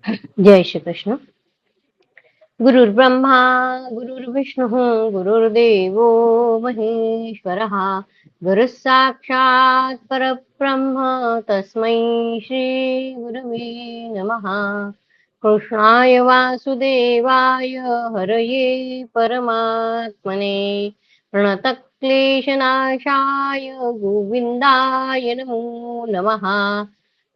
जय श्री कृष्ण। गुरुर्ब्रह्मा गुरुर्विष्णुः गुरुर्देवो महेश्वरः। गुरुः साक्षात् परब्रह्म तस्मै श्री गुरवे नमः। कृष्णाय वासुदेवाय हरये परमात्मने प्रणतक्लेशनाशाय गोविन्दाय नमो नमः।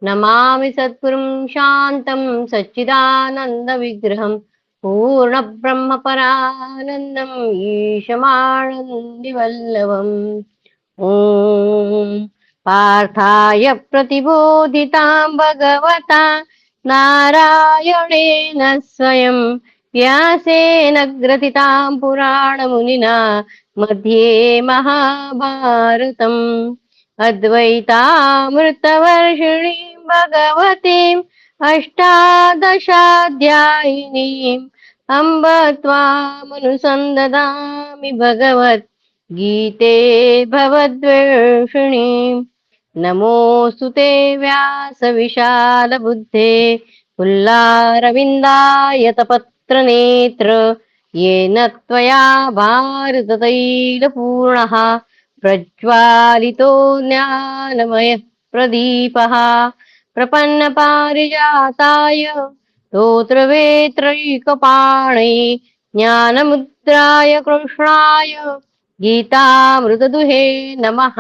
नमामि सद्गुरुं शान्तं सच्चिदानन्दविग्रहम् पूर्णब्रह्मपरानन्दम् ईशमानन्दिवल्लभम्। ॐ पार्थाय प्रतिबोधितां भगवता नारायणेन स्वयं व्यासेन ग्रथितां पुराणमुनिना मध्ये महाभारतम्। अद्वैतामृतवर्षिणीं भगवतीम् अष्टादशाध्यायिनीम् अम्ब त्वामनुसन्ददामि भगवत् गीते भवद्वेषिणीम्। नमोऽस्तु ते व्यासविशालबुद्धे पुल्लारविन्दायतपत्रनेत्र येन त्वया भारततैलपूर्णः प्रज्वालितो ज्ञानमयः प्रदीपः। प्रपन्नपारिजाताय स्तोत्रवेत्रैकपाणै ज्ञानमुद्राय कृष्णाय गीतामृतदुहे नमः।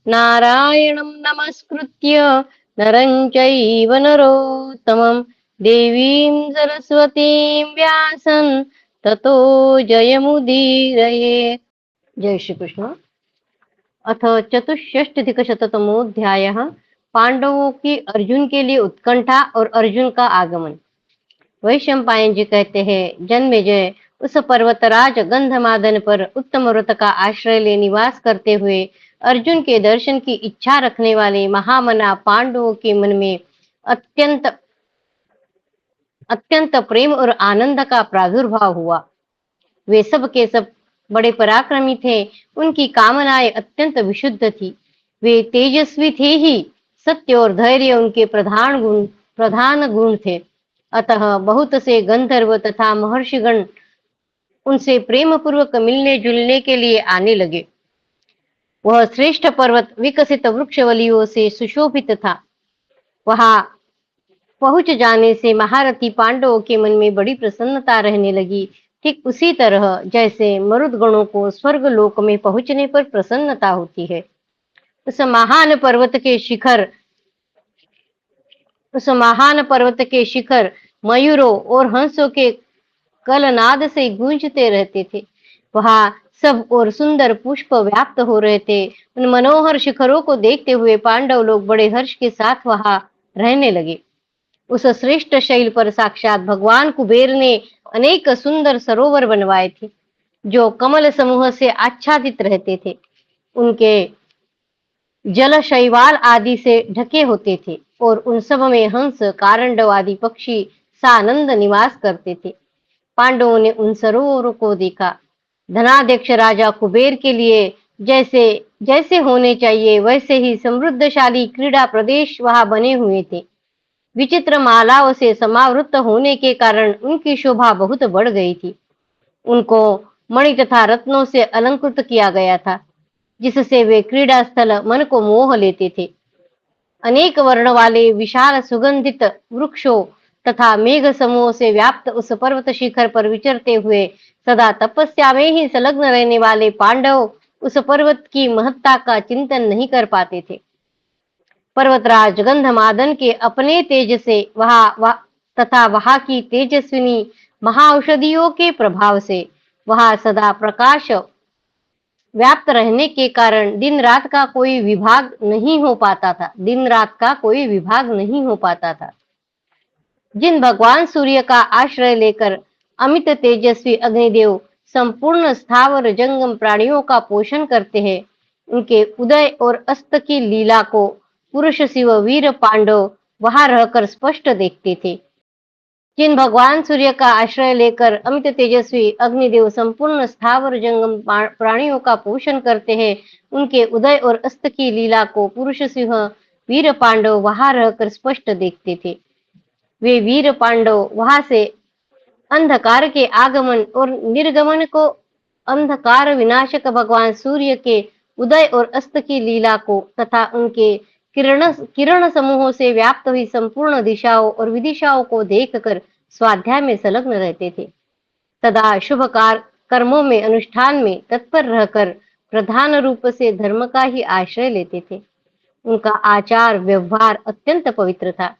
नारायणं नमस्कृत्य नरं चैव नरोत्तमं देवीं सरस्वतीं व्यासं ततो जयमुदीरये। जय श्री कृष्ण। अथ चतुष्षष्टिधिकशततमोऽध्यायः। पांडवों की अर्जुन के लिए उत्कंठा और अर्जुन का आगमन। वैशंपायन जी कहते हैं, जन्मेजय उस पर्वतराज गंधमादन पर उत्तम व्रत का आश्रय ले निवास करते हुए अर्जुन के दर्शन की इच्छा रखने वाले महामना पांडवों के मन में अत्यंत अत्यंत प्रेम और आनंद का प्रादुर्भाव हुआ। वे सब के सब बड़े पराक्रमी थे। उनकी कामनाएं अत्यंत विशुद्ध थी। वे तेजस्वी थे ही, सत्य और धैर्य उनके प्रधान गुण थे। अतः बहुत से गंधर्व तथा महर्षिगण उनसे प्रेम पूर्वक मिलने जुलने के लिए आने लगे। वह श्रेष्ठ पर्वत विकसित वृक्षवलियों से सुशोभित था। वहां पहुंच जाने से महारथी पांडवों के मन में बड़ी प्रसन्नता रहने लगी। ठीक उसी तरह जैसे मरुदगणों को स्वर्ग लोक में पहुंचने पर प्रसन्नता होती है। उस महान पर्वत के शिखर उस महान पर्वत के शिखर मयूरों और हंसों के कलनाद से गूंजते रहते थे। वहां सब और सुंदर पुष्प व्याप्त हो रहे थे। उन मनोहर शिखरों को देखते हुए पांडव लोग बड़े हर्ष के साथ वहां रहने लगे। उस श्रेष्ठ शैल पर साक्षात भगवान कुबेर ने अनेक सुंदर सरोवर बनवाए थे, जो कमल समूह से आच्छादित रहते थे। उनके जल शैवाल आदि से ढके होते थे और उन सब में हंस, कारंडव आदि पक्षी सानंद निवास करते थे। पांडवों ने उन सरोवरों को देखा। धनाध्यक्ष राजा कुबेर के लिए जैसे जैसे होने चाहिए वैसे ही समृद्धशाली क्रीड़ा प्रदेश वहां बने हुए थे। विचित्र मालाओं से समावृत होने के कारण उनकी शोभा बहुत बढ़ गई थी। उनको मणि तथा रत्नों से अलंकृत किया गया था, जिससे वे क्रीड़ा स्थल मन को मोह लेते थे। अनेक वर्ण वाले विशाल सुगंधित वृक्षों तथा मेघ समूह से व्याप्त उस पर्वत शिखर पर विचरते हुए सदा तपस्या में ही संलग्न रहने वाले पांडव उस पर्वत की महत्ता का चिंतन नहीं कर पाते थे। पर्वतराज गंधमादन के अपने तेज से तथा वहां की तेजस्विनी महाऔषधियों के प्रभाव से वहां सदा प्रकाश व्याप्त रहने के कारण दिन रात का कोई विभाग नहीं हो पाता था। जिन भगवान सूर्य का आश्रय लेकर अमित तेजस्वी अग्निदेव संपूर्ण स्थावर जंगम प्राणियों का पोषण करते हैं, उनके उदय और अस्त की लीला को पुरुष शिव वीर पांडव वहां रहकर स्पष्ट देखते थे। जिन भगवान सूर्य का आश्रय लेकर अमित तेजस्वी अग्निदेव संपूर्ण स्थावर जंगम प्राणियों का पोषण करते हैं, उनके उदय और अस्त की लीला को पुरुष सिंह वीर पांडव वहां रहकर स्पष्ट देखते थे। वे वीर पांडव वहां से अंधकार के आगमन और निर्गमन को, अंधकार विनाशक भगवान सूर्य के उदय और अस्त की लीला को तथा उनके किरण किरण समूहों से व्याप्त हुई संपूर्ण दिशाओं और विदिशाओं को देखकर स्वाध्याय में संलग्न रहते थे। सदा शुभ कर्मों में, अनुष्ठान में तत्पर रहकर प्रधान रूप से धर्म का ही आश्रय लेते थे। उनका आचार व्यवहार अत्यंत पवित्र था।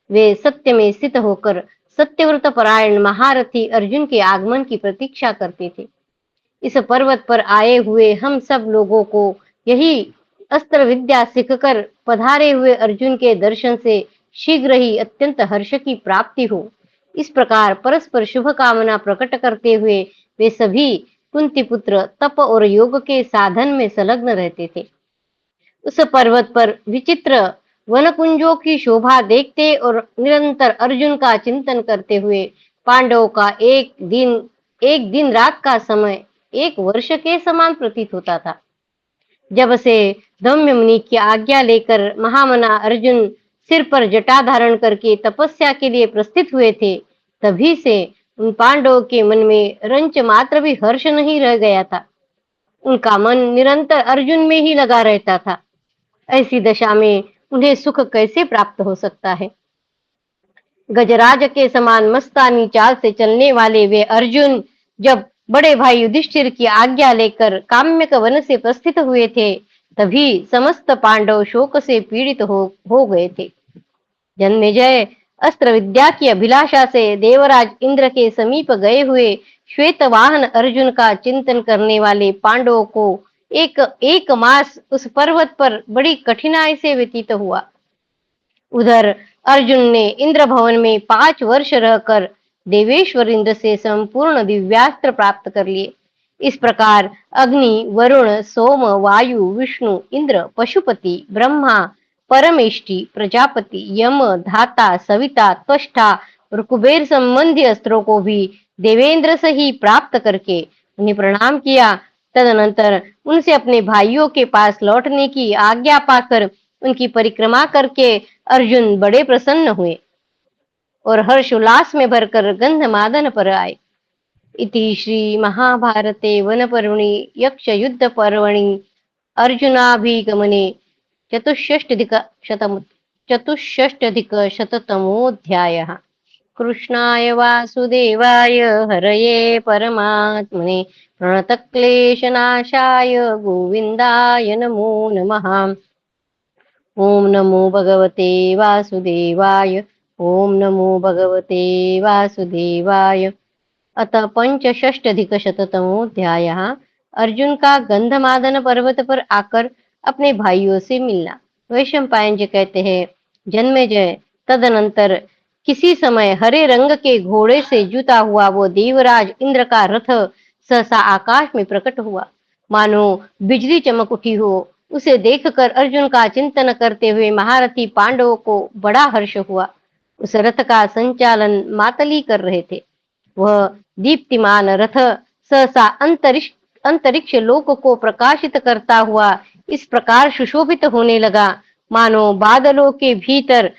वे सत्य में स्थित होकर सत्यव्रत परायण महारथी अर्जुन के आगमन की प्रतीक्षा करते थे। इस पर्वत पर आए हुए हम सब लोगों को यही अस्त्र विद्या सीखकर पधारे हुए अर्जुन के दर्शन से शीघ्र ही अत्यंत हर्ष की प्राप्ति हो, इस प्रकार परस्पर शुभ कामना प्रकट करते हुए वे सभी कुंती पुत्र तप और योग के साधन में संलग्न रहते थे। उस पर्वत पर विचित्र वन कुंजों की शोभा देखते और निरंतर अर्जुन का चिंतन करते हुए पांडवों का एक दिन रात का समय एक वर्ष के समान प्रतीत होता था। जब से धम्य मुनि की आज्ञा लेकर महामना अर्जुन सिर पर जटा धारण करके तपस्या के लिए प्रस्थित हुए थे, तभी से उन पांडवों के मन में रंच मात्र भी हर्ष नहीं रह गया था। उनका मन निरंतर अर्जुन में ही लगा रहता था। ऐसी दशा में उन्हें सुख कैसे प्राप्त हो सकता है। गजराज के समान मस्तानी चाल से चलने वाले वे अर्जुन जब बड़े भाई युधिष्ठिर की आज्ञा लेकर काम्यक वन से प्रस्थित हुए थे, तभी समस्त पांडव शोक से पीड़ित हो गए थे। जन्मेजय अस्त्र विद्या की अभिलाषा से देवराज इंद्र के समीप गए हुए श्वेत वाहन अर्जुन का चिंतन करने वाले पांडवों को एक मास उस पर्वत पर बड़ी कठिनाई से व्यतीत हुआ। उधर अर्जुन ने इंद्र भवन में 5 वर्ष रहकर देवेश्वर इंद्र से संपूर्ण दिव्यास्त्र प्राप्त कर लिए। इस प्रकार अग्नि, वरुण, सोम, वायु, विष्णु, इंद्र, पशुपति, ब्रह्मा, परमेष्टि, प्रजापति, यम, धाता, सविता, त्वष्टा और कुबेर संबंधी अस्त्रों को भी देवेंद्र से ही प्राप्त करके उन्हें प्रणाम किया। तदनंतर उनसे अपने भाइयों के पास लौटने की आज्ञा पाकर उनकी परिक्रमा करके अर्जुन बड़े प्रसन्न हुए और हर्षोल्लास में भरकर गंधमादन पर आए। इति श्री महाभारते वन पर्वणि यक्ष युद्ध पर्वणि अर्जुनाभिगमने चतुष्षष्ट्यधिकशततमोऽध्यायः। कृष्णाय वासुदेवाय हरये परमात्मने प्रणतक्लेशनाशाय गोविन्दाय नमो नमः। ओम नमो भगवते वासुदेवाय। ओम नमो भगवते वासुदेवाय। अतः 65अधिकशततमोऽध्यायः। अर्जुन का गंधमादन पर्वत पर आकर अपने भाइयों से मिलना। वैशंपायन जी कहते हैं, जन्मेजय, तदनंतर किसी समय हरे रंग के घोड़े से जुता हुआ वो देवराज इंद्र का रथ सहसा आकाश में प्रकट हुआ, मानो बिजली चमक उठी हो। उसे देखकर अर्जुन का चिंतन करते हुए महारथी पांडवों को बड़ा हर्ष हुआ। उस रथ का संचालन मातली कर रहे थे। वह दीप्तिमान रथ सहसा अंतरिक्ष लोक को प्रकाशित करता हुआ इस प्रकार सुशोभित होने लगा, मानो बादलों के भीतर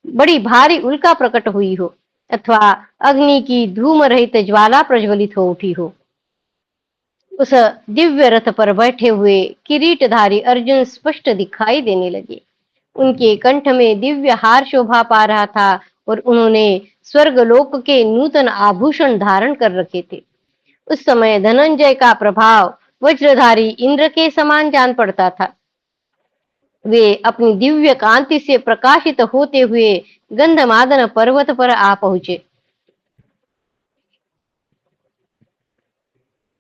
बड़ी भारी उल्का प्रकट हुई हो अथवा अग्नि की धूम रहित ज्वाला प्रज्वलित हो उठी हो। उस दिव्य रथ पर बैठे हुए किरीटधारी अर्जुन स्पष्ट दिखाई देने लगे। उनके कंठ में दिव्य हार शोभा पा रहा था और उन्होंने स्वर्गलोक के नूतन आभूषण धारण कर रखे थे। उस समय धनंजय का प्रभाव वज्रधारी इंद्र के समान जान पड़ता था। वे अपनी दिव्य कांति से प्रकाशित होते हुए गंधमादन पर्वत पर आ पहुंचे।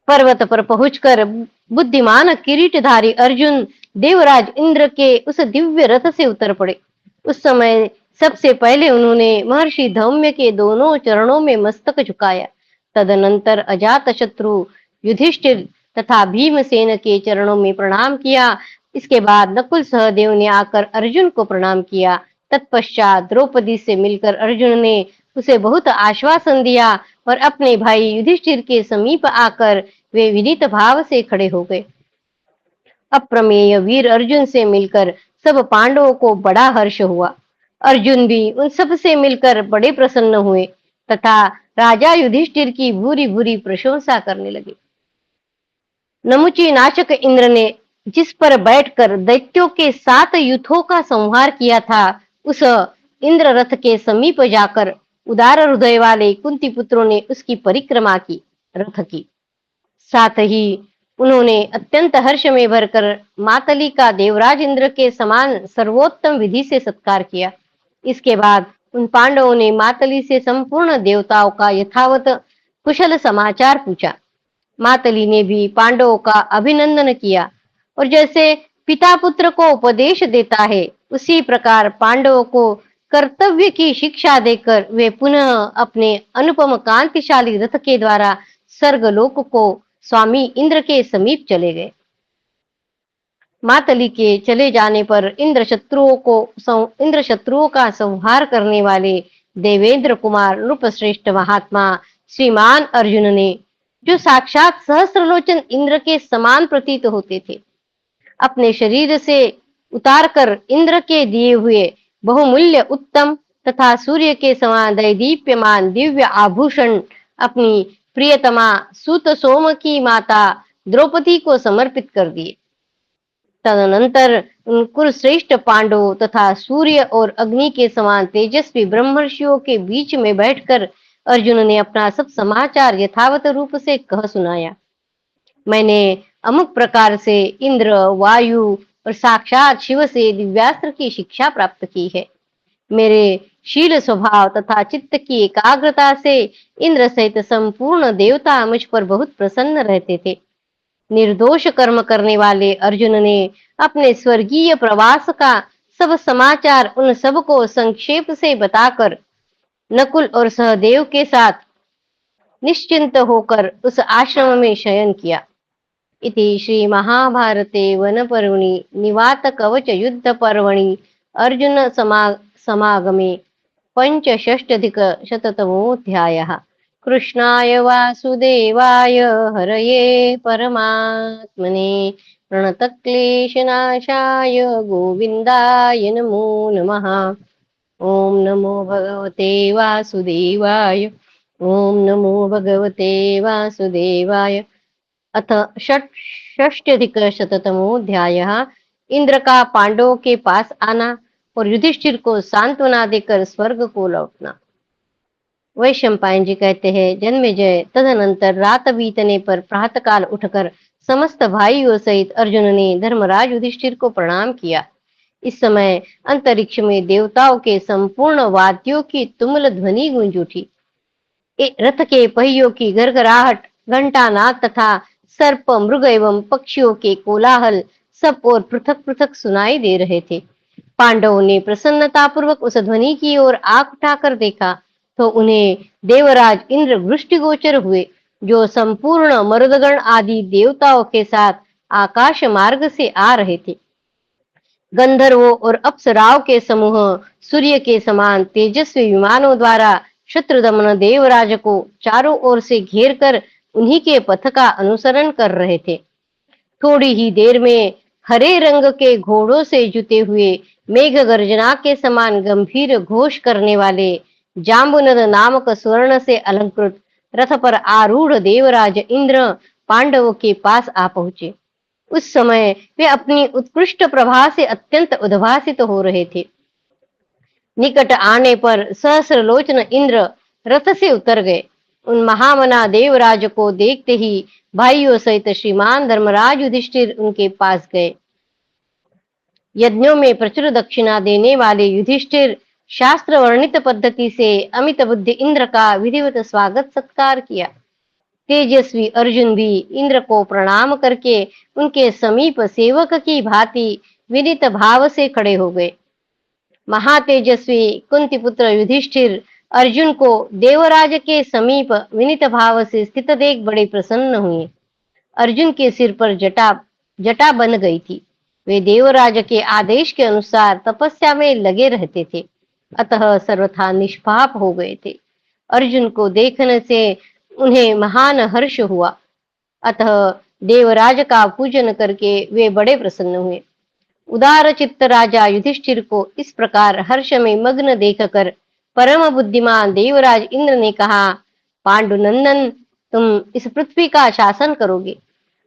पर्वत पर पहुंचकर बुद्धिमान किरीटधारी अर्जुन देवराज इंद्र के उस दिव्य रथ से उतर पड़े। उस समय सबसे पहले उन्होंने महर्षि धौम्य के दोनों चरणों में मस्तक झुकाया। तदनंतर अजात शत्रु, युधिष्ठिर तथा भीमसेन के चरणों में प्रणाम किया। इसके बाद नकुल सहदेव ने आकर अर्जुन को प्रणाम किया। तत्पश्चात द्रौपदी से मिलकर अर्जुन ने उसे बहुत आश्वासन दिया और अपने भाई युधिष्ठिर के समीप आकर वे विनीत भाव से खड़े हो गए। अप्रमेय वीर अर्जुन से मिलकर सब पांडवों को बड़ा हर्ष हुआ। अर्जुन भी उन सब से मिलकर बड़े प्रसन्न हुए तथा राजा युधिष्ठिर की बुरी बुरी प्रशंसा करने लगे। नमुची नाशक इंद्र ने जिस पर बैठकर दैत्यों के 7 युद्धों का संहार किया था, उस इंद्र रथ के समीप जाकर उदार हृदय वाले कुंती पुत्रों ने उसकी परिक्रमा की, रथ की। साथ ही उन्होंने अत्यंत हर्ष में भरकर मातली का देवराज इंद्र के समान सर्वोत्तम विधि से सत्कार किया। इसके बाद उन पांडवों ने मातली से संपूर्ण देवताओं का यथावत कुशल समाचार पूछा। मातली ने भी पांडवों का अभिनंदन किया और जैसे पिता पुत्र को उपदेश देता है, उसी प्रकार पांडवों को कर्तव्य की शिक्षा देकर वे पुनः अपने अनुपम कांतिशाली रथ के द्वारा स्वर्गलोक को स्वामी इंद्र के समीप चले गए। मातली के चले जाने पर इंद्र शत्रुओं का संहार करने वाले देवेंद्र कुमार नृपश्रेष्ठ महात्मा श्रीमान अर्जुन ने, जो साक्षात सहस्त्रलोचन इंद्र के समान प्रतीत होते थे, अपने शरीर से उतारकर इंद्र के दिए हुए बहुमूल्य उत्तम तथा सूर्य के समान दैदीप्यमान दिव्य आभूषण अपनी प्रियतमा सूत सोम की माता द्रौपदी को समर्पित कर दिए। तदनंतर उन कुरुश्रेष्ठ पांडवों तथा सूर्य और अग्नि के समान तेजस्वी ब्रह्मर्षियों के बीच में बैठकर अर्जुन ने अपना सब समाचार यथावत रूप से कह सुनाया। मैंने अमुक प्रकार से इंद्र, वायु और साक्षात शिव से दिव्यास्त्र की शिक्षा प्राप्त की है। मेरे शील स्वभाव तथा चित्त की एकाग्रता से इंद्र सहित संपूर्ण देवता मुझ पर बहुत प्रसन्न रहते थे। निर्दोष कर्म करने वाले अर्जुन ने अपने स्वर्गीय प्रवास का सब समाचार उन सबको संक्षेप से बताकर नकुल और सहदेव के साथ निश्चिंत होकर उस आश्रम में शयन किया। इति श्री महाभारते वनपर्वणि निवात कवच युद्ध पर्वणि अर्जुन समागमे पंचषष्ट्यधिकशततमोऽध्यायः। कृष्णाय वासुदेवाय हरये परमात्मने प्रणतक्लेशनाशाय गोविन्दाय नमो नमः। ओम नमो भगवते वासुदेवाय। ओम नमो भगवते वासुदेवाय। अथ षष्ट्यधिकशततमोऽध्यायः। इंद्र का पांडवों के पास आना और युधिष्ठिर को सांत्वना देकर स्वर्ग को लौटना। वैशंपायन जी कहते हैं, जन्मेजय तदनंतर रात बीतने पर प्रातःकाल उठकर समस्त भाइयों सहित अर्जुन ने धर्मराज युधिष्ठिर को प्रणाम किया। इस समय अंतरिक्ष में देवताओं के संपूर्ण वाद्यों की तुमुल ध्वनि गूंज उठी। रथ के पहियों की घरघराहट, घंटानाद तथा सर्प, मृग एवं पक्षियों के कोलाहल सब और पृथक पृथक सुनाई दे रहे थे। पांडवों ने प्रसन्नता पूर्वक उस ध्वनि की ओर आंख उठाकर देखा तो उन्हें देवराज इंद्र दृष्टिगोचर हुए, जो संपूर्ण मरुदगण आदि देवताओं के साथ आकाश मार्ग से आ रहे थे। गंधर्वों और अप्सराओं के समूह सूर्य के समान तेजस्वी विमानों द्वारा शत्रुदमन देवराज को चारों ओर से घेर कर उन्हीं के पथ का अनुसरण कर रहे थे। थोड़ी ही देर में हरे रंग के घोड़ों से जुते हुए मेघ गर्जना के समान गंभीर घोष करने वाले जाम्बुनद नामक स्वर्ण से अलंकृत रथ पर आरूढ़ देवराज इंद्र पांडवों के पास आ पहुंचे। उस समय वे अपनी उत्कृष्ट प्रभा से अत्यंत उद्भासित हो रहे थे। निकट आने पर सहस्रलोचन इंद्र रथ से उतर गए। उन महामना देवराज को देखते ही भाइयों सहित श्रीमान धर्मराज युधिष्ठिर उनके पास गए। यज्ञों में प्रचुर दक्षिणा देने वाले युधिष्ठिर शास्त्र वर्णित पद्धति से अमित बुद्धि इंद्र का विधिवत स्वागत सत्कार किया। तेजस्वी अर्जुन भी इंद्र को प्रणाम करके उनके समीप सेवक की भांति विनीत भाव से खड़े हो गए। महातेजस्वी कुंती पुत्र युधिष्ठिर अर्जुन को देवराज के समीप विनीत भाव से स्थित देख बड़े प्रसन्न हुए। अर्जुन के सिर पर जटा बन गई थी। वे देवराज के आदेश के अनुसार तपस्या में लगे रहते थे, अतः सर्वथा निष्पाप हो गए थे। अर्जुन को देखने से उन्हें महान हर्ष हुआ, अतः देवराज का पूजन करके वे बड़े प्रसन्न हुए। उदार चित्त राजा युधिष्ठिर को इस प्रकार हर्ष में मग्न देखकर परम बुद्धिमान देवराज इंद्र ने कहा, पांडुनंदन, तुम इस पृथ्वी का शासन करोगे।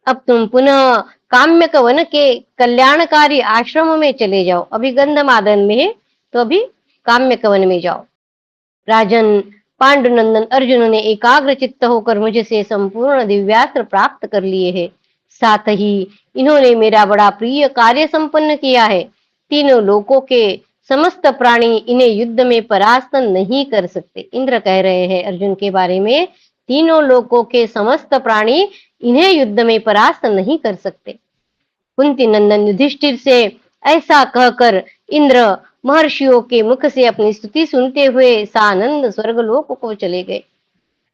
अब तुम पुनः काम्यक वन के कल्याणकारी आश्रम में चले जाओ। अभी गंधमादन में है, तो अभी काम्यक वन में जाओ। राजन, पांडुनंदन अर्जुन ने एकाग्र चित्त होकर मुझसे संपूर्ण दिव्यास्त्र प्राप्त कर लिए हैं। साथ ही इन्होंने मेरा बड़ा प्रिय कार्य संपन्न किया है। तीनों लोकों के समस्त प्राणी इन्हें युद्ध में परास्त नहीं कर सकते। इंद्र कह रहे हैं अर्जुन के बारे में, तीनों लोकों के समस्त प्राणी इन्हें युद्ध में परास्त नहीं कर सकते। कुंती नंदन युधिष्ठिर से ऐसा कहकर इंद्र महर्षियों के मुख से अपनी स्तुति सुनते हुए सानंद स्वर्गलोक को चले गए।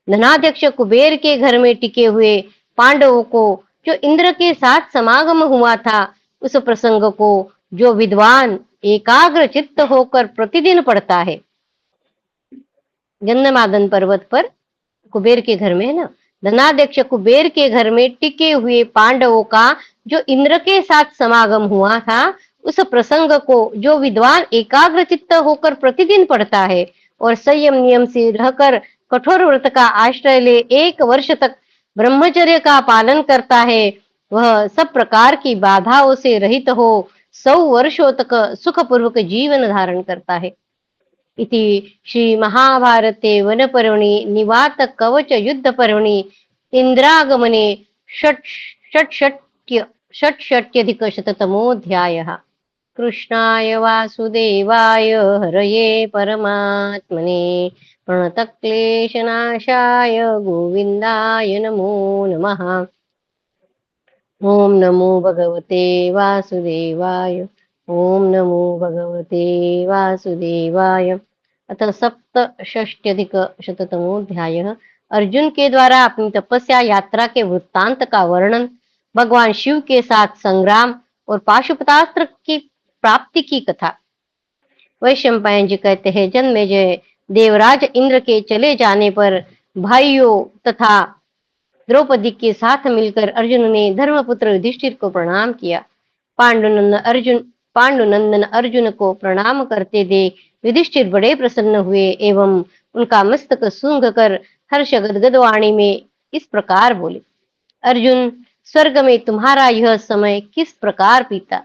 धनाध्यक्ष कुबेर के घर में टिके हुए पांडवों को जो इंद्र के साथ समागम हुआ था, उस प्रसंग को जो विद्वान एकाग्र चित्त होकर प्रतिदिन पढ़ता है। गंधमादन पर्वत पर कुबेर के घर में है ना, धनाध्यक्ष कुबेर के घर में टिके हुए पांडवों का जो इंद्र के साथ समागम हुआ था, उस प्रसंग को जो विद्वान एकाग्र चित्त होकर प्रतिदिन पढ़ता है और संयम नियम से रहकर कठोर व्रत का आश्रय ले 1 वर्ष तक ब्रह्मचर्य का पालन करता है, वह सब प्रकार की बाधाओं से रहित हो 100 वर्षों तक सुखपूर्वक जीवन धारण करता है। इति श्री महाभारते वनपर्वणि निवात कवच युद्ध पर्वणि इंद्रागमने षट्षष्ट्यधिकशततमोऽध्यायः। कृष्णाय वासुदेवाय हरये परमात्मने प्रणतक्लेशनाशाय गोविन्दाय नमो नमः। ओम नमो भगवते वासुदेवाय। ओम नमो भगवते वासुदेवाय। अथ सप्तषष्ट्यधिकशततमोऽध्यायः। अर्जुन के द्वारा अपनी तपस्या यात्रा के वृत्तांत का वर्णन, भगवान शिव के साथ संग्राम और पाशुपतास्त्र की प्राप्ति की कथा। वैशंपायन जी कहते हैं, जन्मेजय देवराज इंद्र के चले जाने पर भाइयों तथा द्रौपदी के साथ मिलकर अर्जुन ने धर्मपुत्र युधिष्ठिर को प्रणाम किया। पांडुनंदन अर्जुन को प्रणाम करते देख युधिष्ठिर बड़े प्रसन्न हुए एवं उनका मस्तक सूंघ कर हर्ष गदगद वाणी में इस प्रकार बोले, अर्जुन, स्वर्ग में तुम्हारा यह समय किस प्रकार बीता?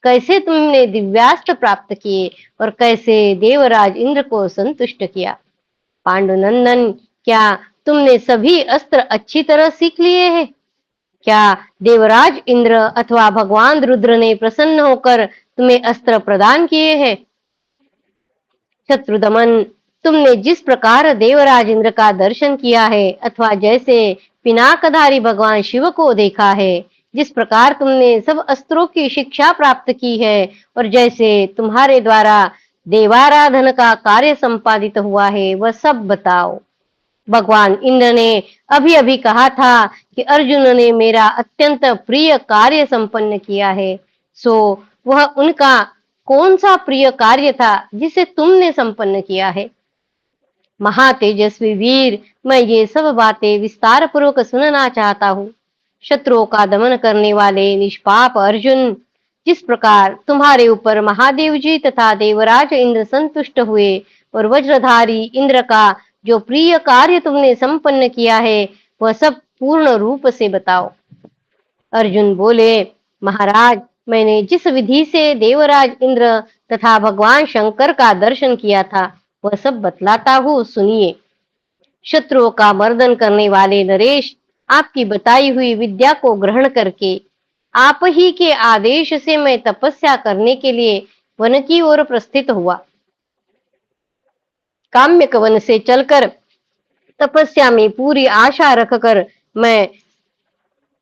कैसे तुमने दिव्यास्त्र प्राप्त किए और कैसे देवराज इंद्र को संतुष्ट किया? पांडुनंदन, क्या तुमने सभी अस्त्र अच्छी तरह सीख लिए हैं? क्या देवराज इंद्र अथवा भगवान रुद्र ने प्रसन्न होकर तुम्हें अस्त्र प्रदान किए हैं? शत्रुदमन, तुमने जिस प्रकार देवराज इंद्र का दर्शन किया है अथवा जैसे पिनाकधारी भगवान शिव को देखा है, जिस प्रकार तुमने सब अस्त्रों की शिक्षा प्राप्त की है और जैसे तुम्हारे द्वारा देवाराधन का कार्य संपादित हुआ है, वह सब बताओ। भगवान इंद्र ने अभी अभी कहा था कि अर्जुन ने मेरा अत्यंत प्रिय कार्य संपन्न किया है, सो वह उनका कौन सा प्रिय कार्य था जिसे तुमने संपन्न किया है? महातेजस्वी वीर, मैं ये सब बातें विस्तार पूर्वक सुनना चाहता हूँ। शत्रुओं का दमन करने वाले निष्पाप अर्जुन, जिस प्रकार तुम्हारे ऊपर महादेव जी तथा देवराज इंद्र संतुष्ट हुए और वज्रधारी इंद्र का जो प्रिय कार्य तुमने संपन्न किया है, वह सब पूर्ण रूप से बताओ। अर्जुन बोले, महाराज, मैंने जिस विधि से देवराज इंद्र तथा भगवान शंकर का दर्शन किया था, वह सब बतलाता हूँ, सुनिए। शत्रुओं का मर्दन करने वाले नरेश, आपकी बताई हुई विद्या को ग्रहण करके आप ही के आदेश से मैं तपस्या करने के लिए वन की ओर प्रस्थित हुआ। काम्यक वन से चलकर तपस्या में पूरी आशा रखकर मैं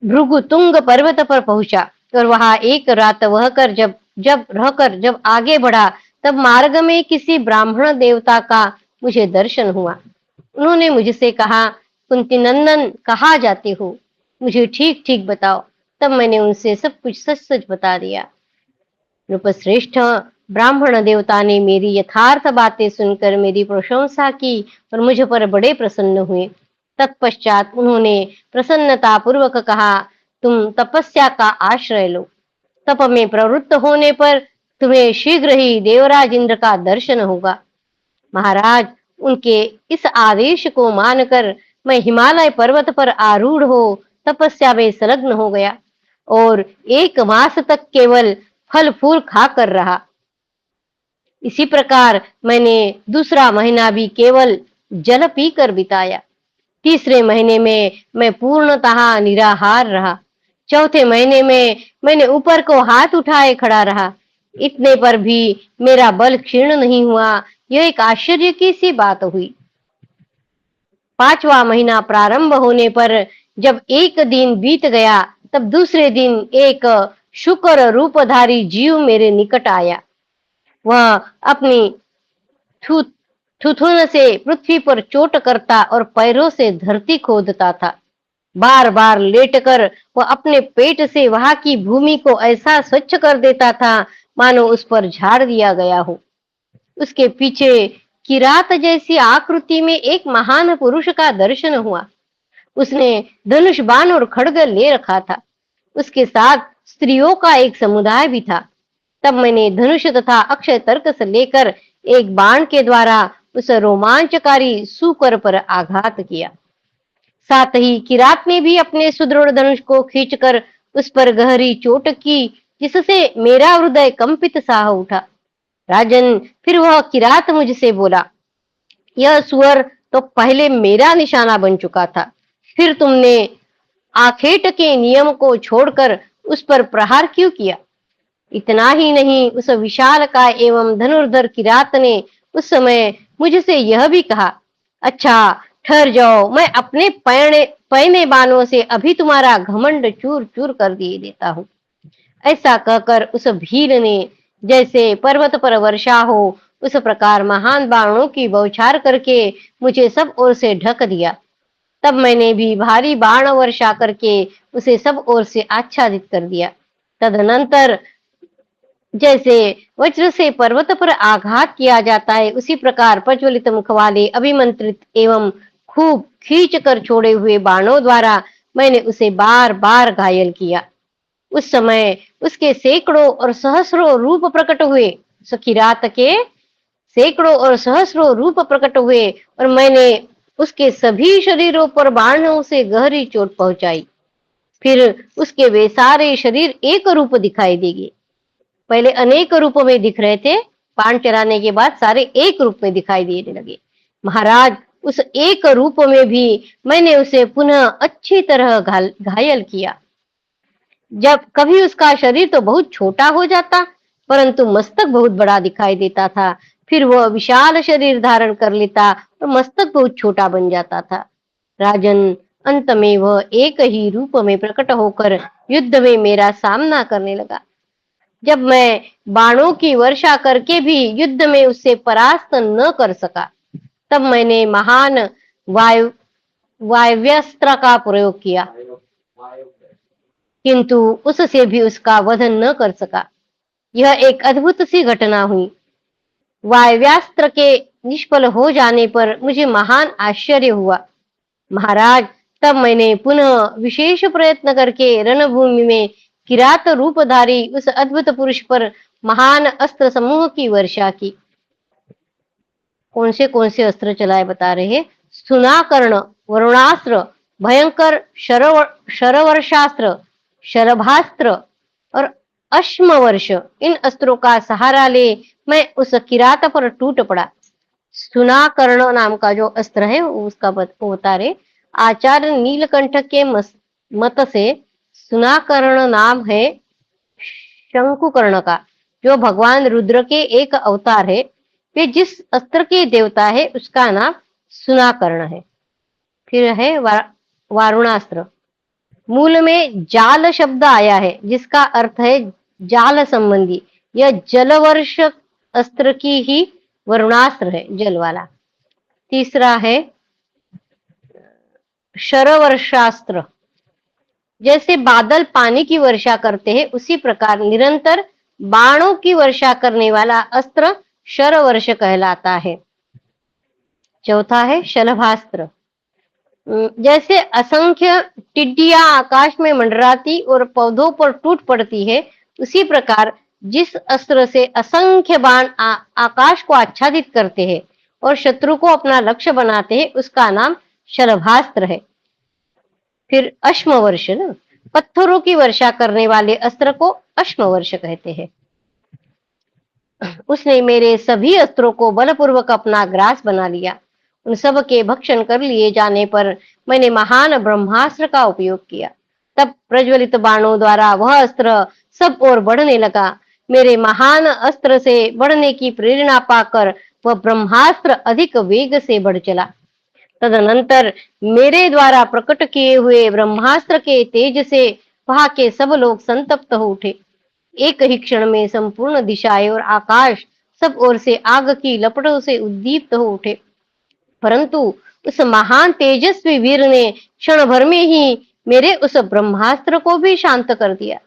भृगुतुंग पर्वत पर पहुंचा और वहां एक रात जब आगे बढ़ा, तब मार्ग में किसी ब्राह्मण देवता का मुझे दर्शन हुआ। उन्होंने मुझसे कहा, कुंती नंदन, कहाँ जाते हो? मुझे ठीक ठीक बताओ। तब मैंने उनसे सब कुछ सच सच बता दिया। नृपश्रेष्ठ, ब्राह्मण देवता ने मेरी यथार्थ बातें सुनकर मेरी प्रशंसा की और मुझ पर बड़े प्रसन्न हुए। तत्पश्चात उन्होंने प्रसन्नता पूर्वक कहा, तुम तपस्या का आश्रय लो। तप में प्रवृत्त होने पर तुम्हें शीघ्र ही देवराज इंद्र का दर्शन होगा। महाराज, उनके इस आदेश को मानकर मैं हिमालय पर्वत पर आरूढ़ हो तपस्या में संलग्न हो गया और 1 मास तक केवल फल फूल खाकर रहा। इसी प्रकार मैंने दूसरा महीना भी केवल जल पीकर बिताया। तीसरे महीने में मैं पूर्णतः निराहार रहा। चौथे महीने में मैंने ऊपर को हाथ उठाए खड़ा रहा। इतने पर भी मेरा बल क्षीण नहीं हुआ। यह एक आश्चर्य की सी बात हुई। 5वां महीना प्रारंभ होने पर जब एक दिन बीत गया, तब दूसरे दिन एक शुकर रूपधारी जीव मेरे निकट आया। वह अपनी थुथुन से पृथ्वी पर चोट करता और पैरों से धरती खोदता था। बार बार लेटकर वह अपने पेट से वहां की भूमि को ऐसा स्वच्छ कर देता था मानो उस पर झाड़ दिया गया हो। उसके पीछे किरात जैसी आकृति में एक महान पुरुष का दर्शन हुआ। उसने धनुष बाण और खड्ग ले रखा था। उसके साथ स्त्रियों का एक समुदाय भी था। तब मैंने धनुष तथा अक्षय तर्क से लेकर एक बाण के द्वारा उस रोमांचकारी सूकर पर आघात किया। साथ ही किरात ने भी अपने सुदृढ़ धनुष को खींचकर उस पर गहरी चोट की, जिससे मेरा हृदय कंपित सा उठा। राजन, फिर वह किरात मुझसे बोला, यह सुअर तो पहले मेरा निशाना बन चुका था, फिर तुमने आखेट के नियम को छोड़कर उस पर प्रहार क्यों किया? इतना ही नहीं, उस विशाल का एवं धनुर्धर किरात ने उस समय मुझसे यह भी कहा, अच्छा ठहर जाओ, मैं अपने पैने बाणों से अभी तुम्हारा घमंड चूर चूर कर दिए देता हूँ। ऐसा कहकर उस भील ने जैसे पर्वत पर वर्षा हो उस प्रकार महान बाणों की बौछार करके मुझे सब ओर से ढक दिया। तब मैंने भी भारी बाण वर्षा करके उसे सब ओर से आच्छादित कर दिया। तदनंतर जैसे वज्र से पर्वत पर आघात किया जाता है, उसी प्रकार प्रज्वलित मुख वाले अभिमंत्रित एवं खूब खींच कर छोड़े हुए बाणों द्वारा मैंने उसे बार बार घायल किया। उस समय उसके सैकड़ों और सहस्रों रूप प्रकट हुए। किरात के सैकड़ों और सहस्रों रूप प्रकट हुए और मैंने उसके सभी शरीरों पर बाणों से गहरी चोट पहुंचाई। फिर उसके वे सारे शरीर एक रूप दिखाई देंगे। पहले अनेक रूपों में दिख रहे थे, बाण चलाने के बाद सारे एक रूप में दिखाई देने लगे। महाराज, उस एक रूप में भी मैंने उसे पुनः अच्छी तरह घायल किया। जब कभी उसका शरीर तो बहुत छोटा हो जाता, परंतु मस्तक बहुत बड़ा दिखाई देता था। फिर वह विशाल शरीर धारण कर लेता और मस्तक बहुत छोटा बन जाता था। राजन, अंत में वह एक ही रूप में प्रकट होकर युद्ध में मेरा सामना करने लगा। जब मैं बाणों की वर्षा करके भी युद्ध में उससे परास्त न कर सका, तब मैंने महान वायव्यास्त्र का प्रयोग किया, किंतु उससे भी उसका वध न कर सका। यह एक अद्भुत सी घटना हुई। वायव्यास्त्र के निष्फल हो जाने पर मुझे महान आश्चर्य हुआ। महाराज, तब मैंने पुनः विशेष प्रयत्न करके रणभूमि में किरात रूपधारी उस अद्भुत पुरुष पर महान अस्त्र समूह की वर्षा की। कौन से अस्त्र चलाए बता रहे हैं? सुनाकर्ण, वरुणास्त्र, भयंकर शरवर्षास्त्र, शरभास्त्र और अश्मवर्ष, इन अस्त्रों का सहारा ले मैं उस किरात पर टूट पड़ा। सुनाकर्ण नाम का जो अस्त्र है उसका बता रहे, आचार्य नीलकंठ के मत से सुनाकर्ण नाम है शंकुकर्ण का, जो भगवान रुद्र के एक अवतार है। वे जिस अस्त्र के देवता है उसका नाम सुनाकर्ण है। फिर है वारुणास्त्र। मूल में जाल शब्द आया है, जिसका अर्थ है जाल संबंधी। यह जलवर्ष अस्त्र की ही वरुणास्त्र है, जल वाला। तीसरा है शरवर्षास्त्र। जैसे बादल पानी की वर्षा करते हैं, उसी प्रकार निरंतर बाणों की वर्षा करने वाला अस्त्र शरवर्ष कहलाता है। चौथा है शलभास्त्र। जैसे असंख्य टिड्डियां आकाश में मंडराती और पौधों पर टूट पड़ती है, उसी प्रकार जिस अस्त्र से असंख्य बाण आकाश को आच्छादित करते हैं और शत्रु को अपना लक्ष्य बनाते हैं, उसका नाम शलभास्त्र है। फिर अश्म वर्ष ना, पत्थरों की वर्षा करने वाले अस्त्र को अश्म वर्ष कहते हैं। उसने मेरे सभी अस्त्रों को बलपूर्वक अपना ग्रास बना लिया। उन सब के भक्षण कर लिए जाने पर मैंने महान ब्रह्मास्त्र का उपयोग किया। तब प्रज्वलित बाणों द्वारा वह अस्त्र सब ओर बढ़ने लगा। मेरे महान अस्त्र से बढ़ने की प्रेरणा पाकर वह ब्रह्मास्त्र अधिक वेग से बढ़ चला। तदनंतर मेरे द्वारा प्रकट किए हुए ब्रह्मास्त्र के तेज से वहां के सब लोग संतप्त हो उठे। एक ही क्षण में संपूर्ण दिशाएं और आकाश सब ओर से आग की लपटों से उद्दीप्त हो उठे। परंतु उस महान तेजस्वी वीर ने क्षण भर में ही मेरे उस ब्रह्मास्त्र को भी शांत कर दिया।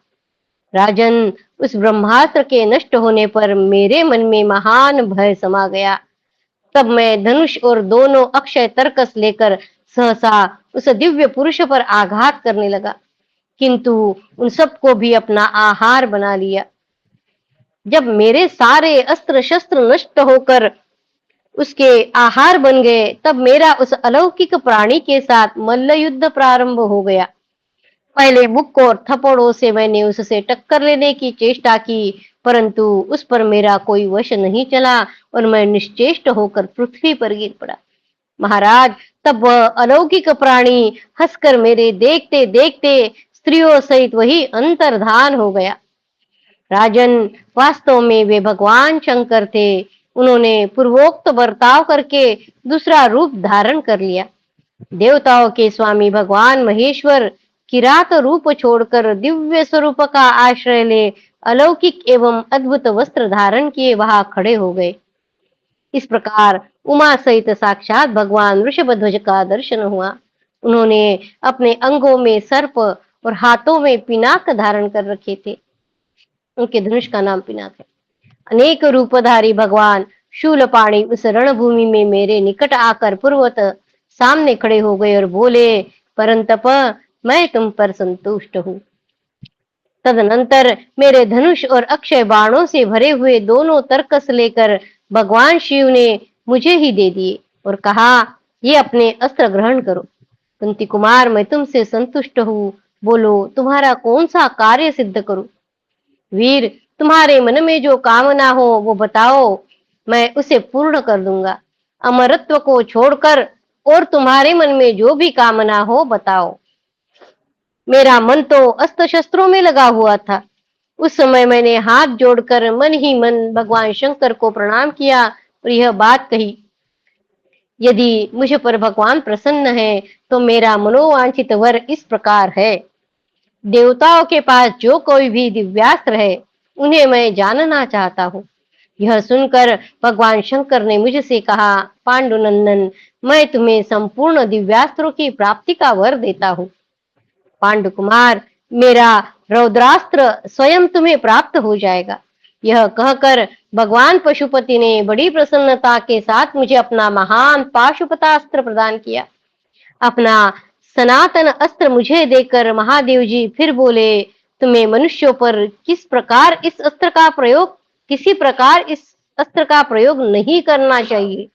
राजन, उस ब्रह्मास्त्र के नष्ट होने पर मेरे मन में महान भय समा गया। तब मैं धनुष और दोनों अक्षय तरकस लेकर सहसा उस दिव्य पुरुष पर आघात करने लगा, किंतु उन सबको भी अपना आहार बना लिया। जब मेरे सारे अस्त्र शस्त्र नष्ट होकर उसके आहार बन गए, तब मेरा उस अलौकिक प्राणी के साथ मल्ल युद्ध प्रारंभ हो गया। पहले मुक्कों और थप्पड़ों से मैंने उससे टक्कर लेने की चेष्टा की, परंतु उस पर मेरा कोई वश नहीं चला और मैं निश्चेष्ट होकर पृथ्वी पर गिर पड़ा। महाराज, तब वह अलौकिक प्राणी हंसकर मेरे देखते देखते स्त्रियों सहित वही अंतर्धान हो गया। राजन, वास्तव में वे भगवान शंकर थे। उन्होंने पूर्वोक्त बर्ताव करके दूसरा रूप धारण कर लिया। देवताओं के स्वामी भगवान महेश्वर किरात रूप छोड़कर दिव्य स्वरूप का आश्रय ले अलौकिक एवं अद्भुत वस्त्र धारण किए वहां खड़े हो गए। इस प्रकार उमा सहित साक्षात भगवान वृषभध्वज का दर्शन हुआ। उन्होंने अपने अंगों में सर्प और हाथों में पिनाक धारण कर रखे थे। उनके धनुष का नाम पिनाक है। अनेक रूपधारी भगवान शूलपाणी उस रणभूमि में मेरे निकट आकर पूर्वत सामने खड़े हो गए और बोले, परंतप, मैं तुम पर संतुष्ट हूँ। तदनंतर मेरे धनुष और अक्षय बाणों से भरे हुए दोनों तरकस लेकर भगवान शिव ने मुझे ही दे दिए और कहा, ये अपने अस्त्र ग्रहण करो। कुंती कुमार, मैं तुमसे संतुष्ट हूँ। बोलो, तुम्हारा कौन सा कार्य सिद्ध करूं? वीर, तुम्हारे मन में जो कामना हो वो बताओ, मैं उसे पूर्ण कर दूंगा। अमरत्व को छोड़कर और तुम्हारे मन में जो भी कामना हो बताओ। मेरा मन तो अस्त्र शस्त्रों में लगा हुआ था। उस समय मैंने हाथ जोड़कर मन ही मन भगवान शंकर को प्रणाम किया और यह बात कही, यदि मुझ पर भगवान प्रसन्न है तो मेरा मनोवांछित वर इस प्रकार है। देवताओं के पास जो कोई भी दिव्यास्त्र है उन्हें मैं जानना चाहता हूँ। यह सुनकर भगवान शंकर ने मुझसे कहा, पांडुनंदन, मैं तुम्हें संपूर्ण दिव्यास्त्रों की प्राप्ति का वर देता हूँ। पांडु कुमार, मेरा रौद्रास्त्र स्वयं तुम्हें प्राप्त हो जाएगा। यह कहकर भगवान पशुपति ने बड़ी प्रसन्नता के साथ मुझे अपना महान पाशुपतास्त्र प्रदान किया। अपना सनातन अस्त्र मुझे देकर महादेव जी फिर बोले, तुम्हें मनुष्यों पर किसी प्रकार इस अस्त्र का प्रयोग नहीं करना चाहिए।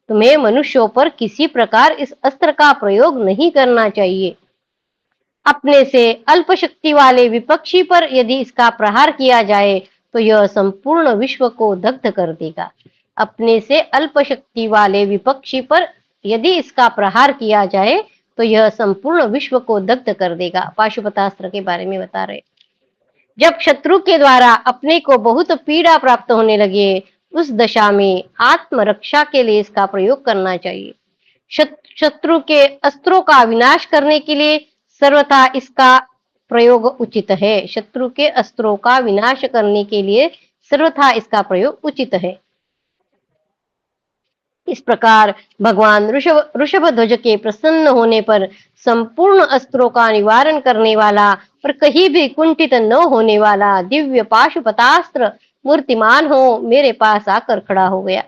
तुम्हें मनुष्यों पर किसी प्रकार इस अस्त्र का प्रयोग नहीं करना चाहिए। अपने से अल्प शक्ति वाले विपक्षी पर यदि इसका प्रहार किया जाए तो यह संपूर्ण विश्व को दग्ध कर देगा। अपने से अल्प शक्ति वाले विपक्षी पर यदि इसका प्रहार किया जाए तो यह संपूर्ण विश्व को दग्ध कर देगा। पाशुपतास्त्र के बारे में बता रहे। जब शत्रु के द्वारा अपने को बहुत पीड़ा प्राप्त होने लगे, उस दशा में आत्मरक्षा के लिए इसका प्रयोग करना चाहिए। शत्रु के अस्त्रों का विनाश करने के लिए सर्वथा इसका प्रयोग उचित है। शत्रु के अस्त्रों का विनाश करने के लिए सर्वथा इसका प्रयोग उचित है। इस प्रकार भगवान ऋषभध्वज के प्रसन्न होने पर संपूर्ण अस्त्रों का निवारण करने वाला और कहीं भी कुंठित न होने वाला दिव्य पाशुपतास्त्र मूर्तिमान हो मेरे पास आकर खड़ा हो गया।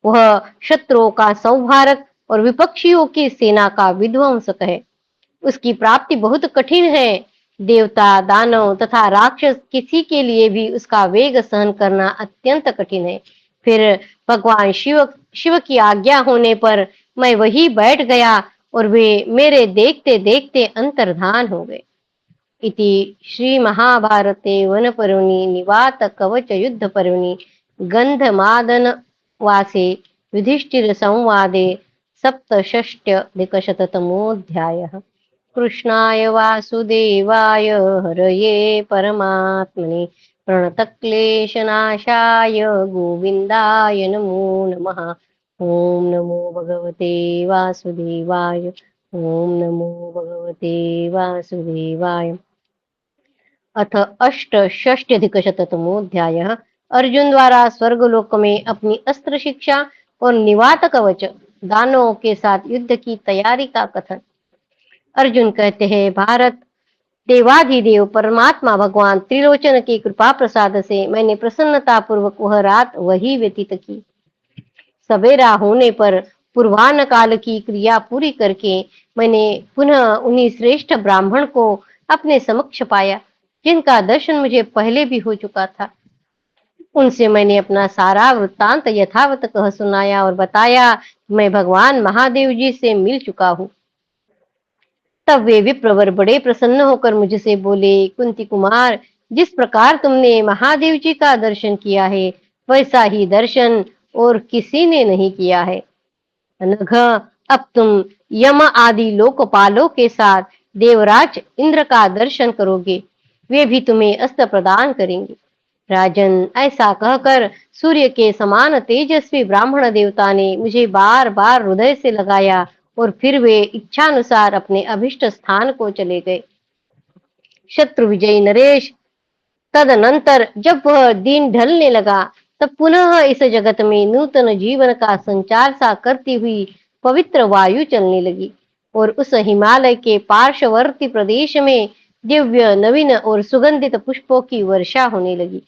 वह शत्रुओं का संहारक और विपक्षियों की सेना का विध्वंसक है। उसकी प्राप्ति बहुत कठिन है। देवता, दानव तथा राक्षस किसी के लिए भी उसका वेग सहन करना अत्यंत कठिन है। फिर भगवान शिव शिव की आज्ञा होने पर मैं वहीं बैठ गया और वे मेरे देखते देखते अंतर्धान हो गए। इति श्री महाभारते वनपर्वणि निवात कवच युद्ध पर्वणि गंधमादन वासे युधिष्ठिर संवादे सप्तषष्ट्यधिकशततमोऽध्यायः। कृष्णाय वासुदेवाय हरये परमात्मने प्रणतक्लेशनाशाय गोविन्दाय नमो नमः। ॐ नमो भगवते वासुदेवाय। ॐ नमो भगवते वासुदेवाय। अथ अष्टषष्ट्यधिकशततमोऽध्यायः। अर्जुन द्वारा स्वर्गलोक में अपनी अस्त्र शिक्षा और निवात कवच दानवों के साथ युद्ध की तैयारी का कथन। अर्जुन कहते हैं, भारत, देवाधिदेव परमात्मा भगवान त्रिलोचन की कृपा प्रसाद से मैंने प्रसन्नता पूर्वक वह रात वही व्यतीत की। सवेरा होने पर पूर्वाह्न काल की क्रिया पूरी करके मैंने पुनः उन्हीं श्रेष्ठ ब्राह्मण को अपने समक्ष पाया, जिनका दर्शन मुझे पहले भी हो चुका था। उनसे मैंने अपना सारा वृत्तांत यथावत कह सुनाया और बताया कि मैं भगवान महादेव जी से मिल चुका हूँ। तब वे विप्रवर बड़े प्रसन्न होकर मुझसे बोले, कुंती कुमार, जिस प्रकार तुमने महादेव जी का दर्शन किया है, वैसा ही दर्शन और किसी ने नहीं किया है। अनघ, अब तुम यम आदि लोकपालों के साथ देवराज इंद्र का दर्शन करोगे, वे भी तुम्हें अस्त्र प्रदान करेंगे। राजन, ऐसा कहकर सूर्य के समान तेजस्वी ब्राह्मण देवता ने मुझे बार बार हृदय से लगाया और फिर वे इच्छानुसार अपने अभिष्ट स्थान को चले गए। शत्रु विजयी नरेश, तदनंतर जब वह दिन ढलने लगा, तब पुनः इस जगत में नूतन जीवन का संचार सा करती हुई पवित्र वायु चलने लगी और उस हिमालय के पार्श्ववर्ती प्रदेश में दिव्य, नवीन और सुगंधित पुष्पों की वर्षा होने लगी।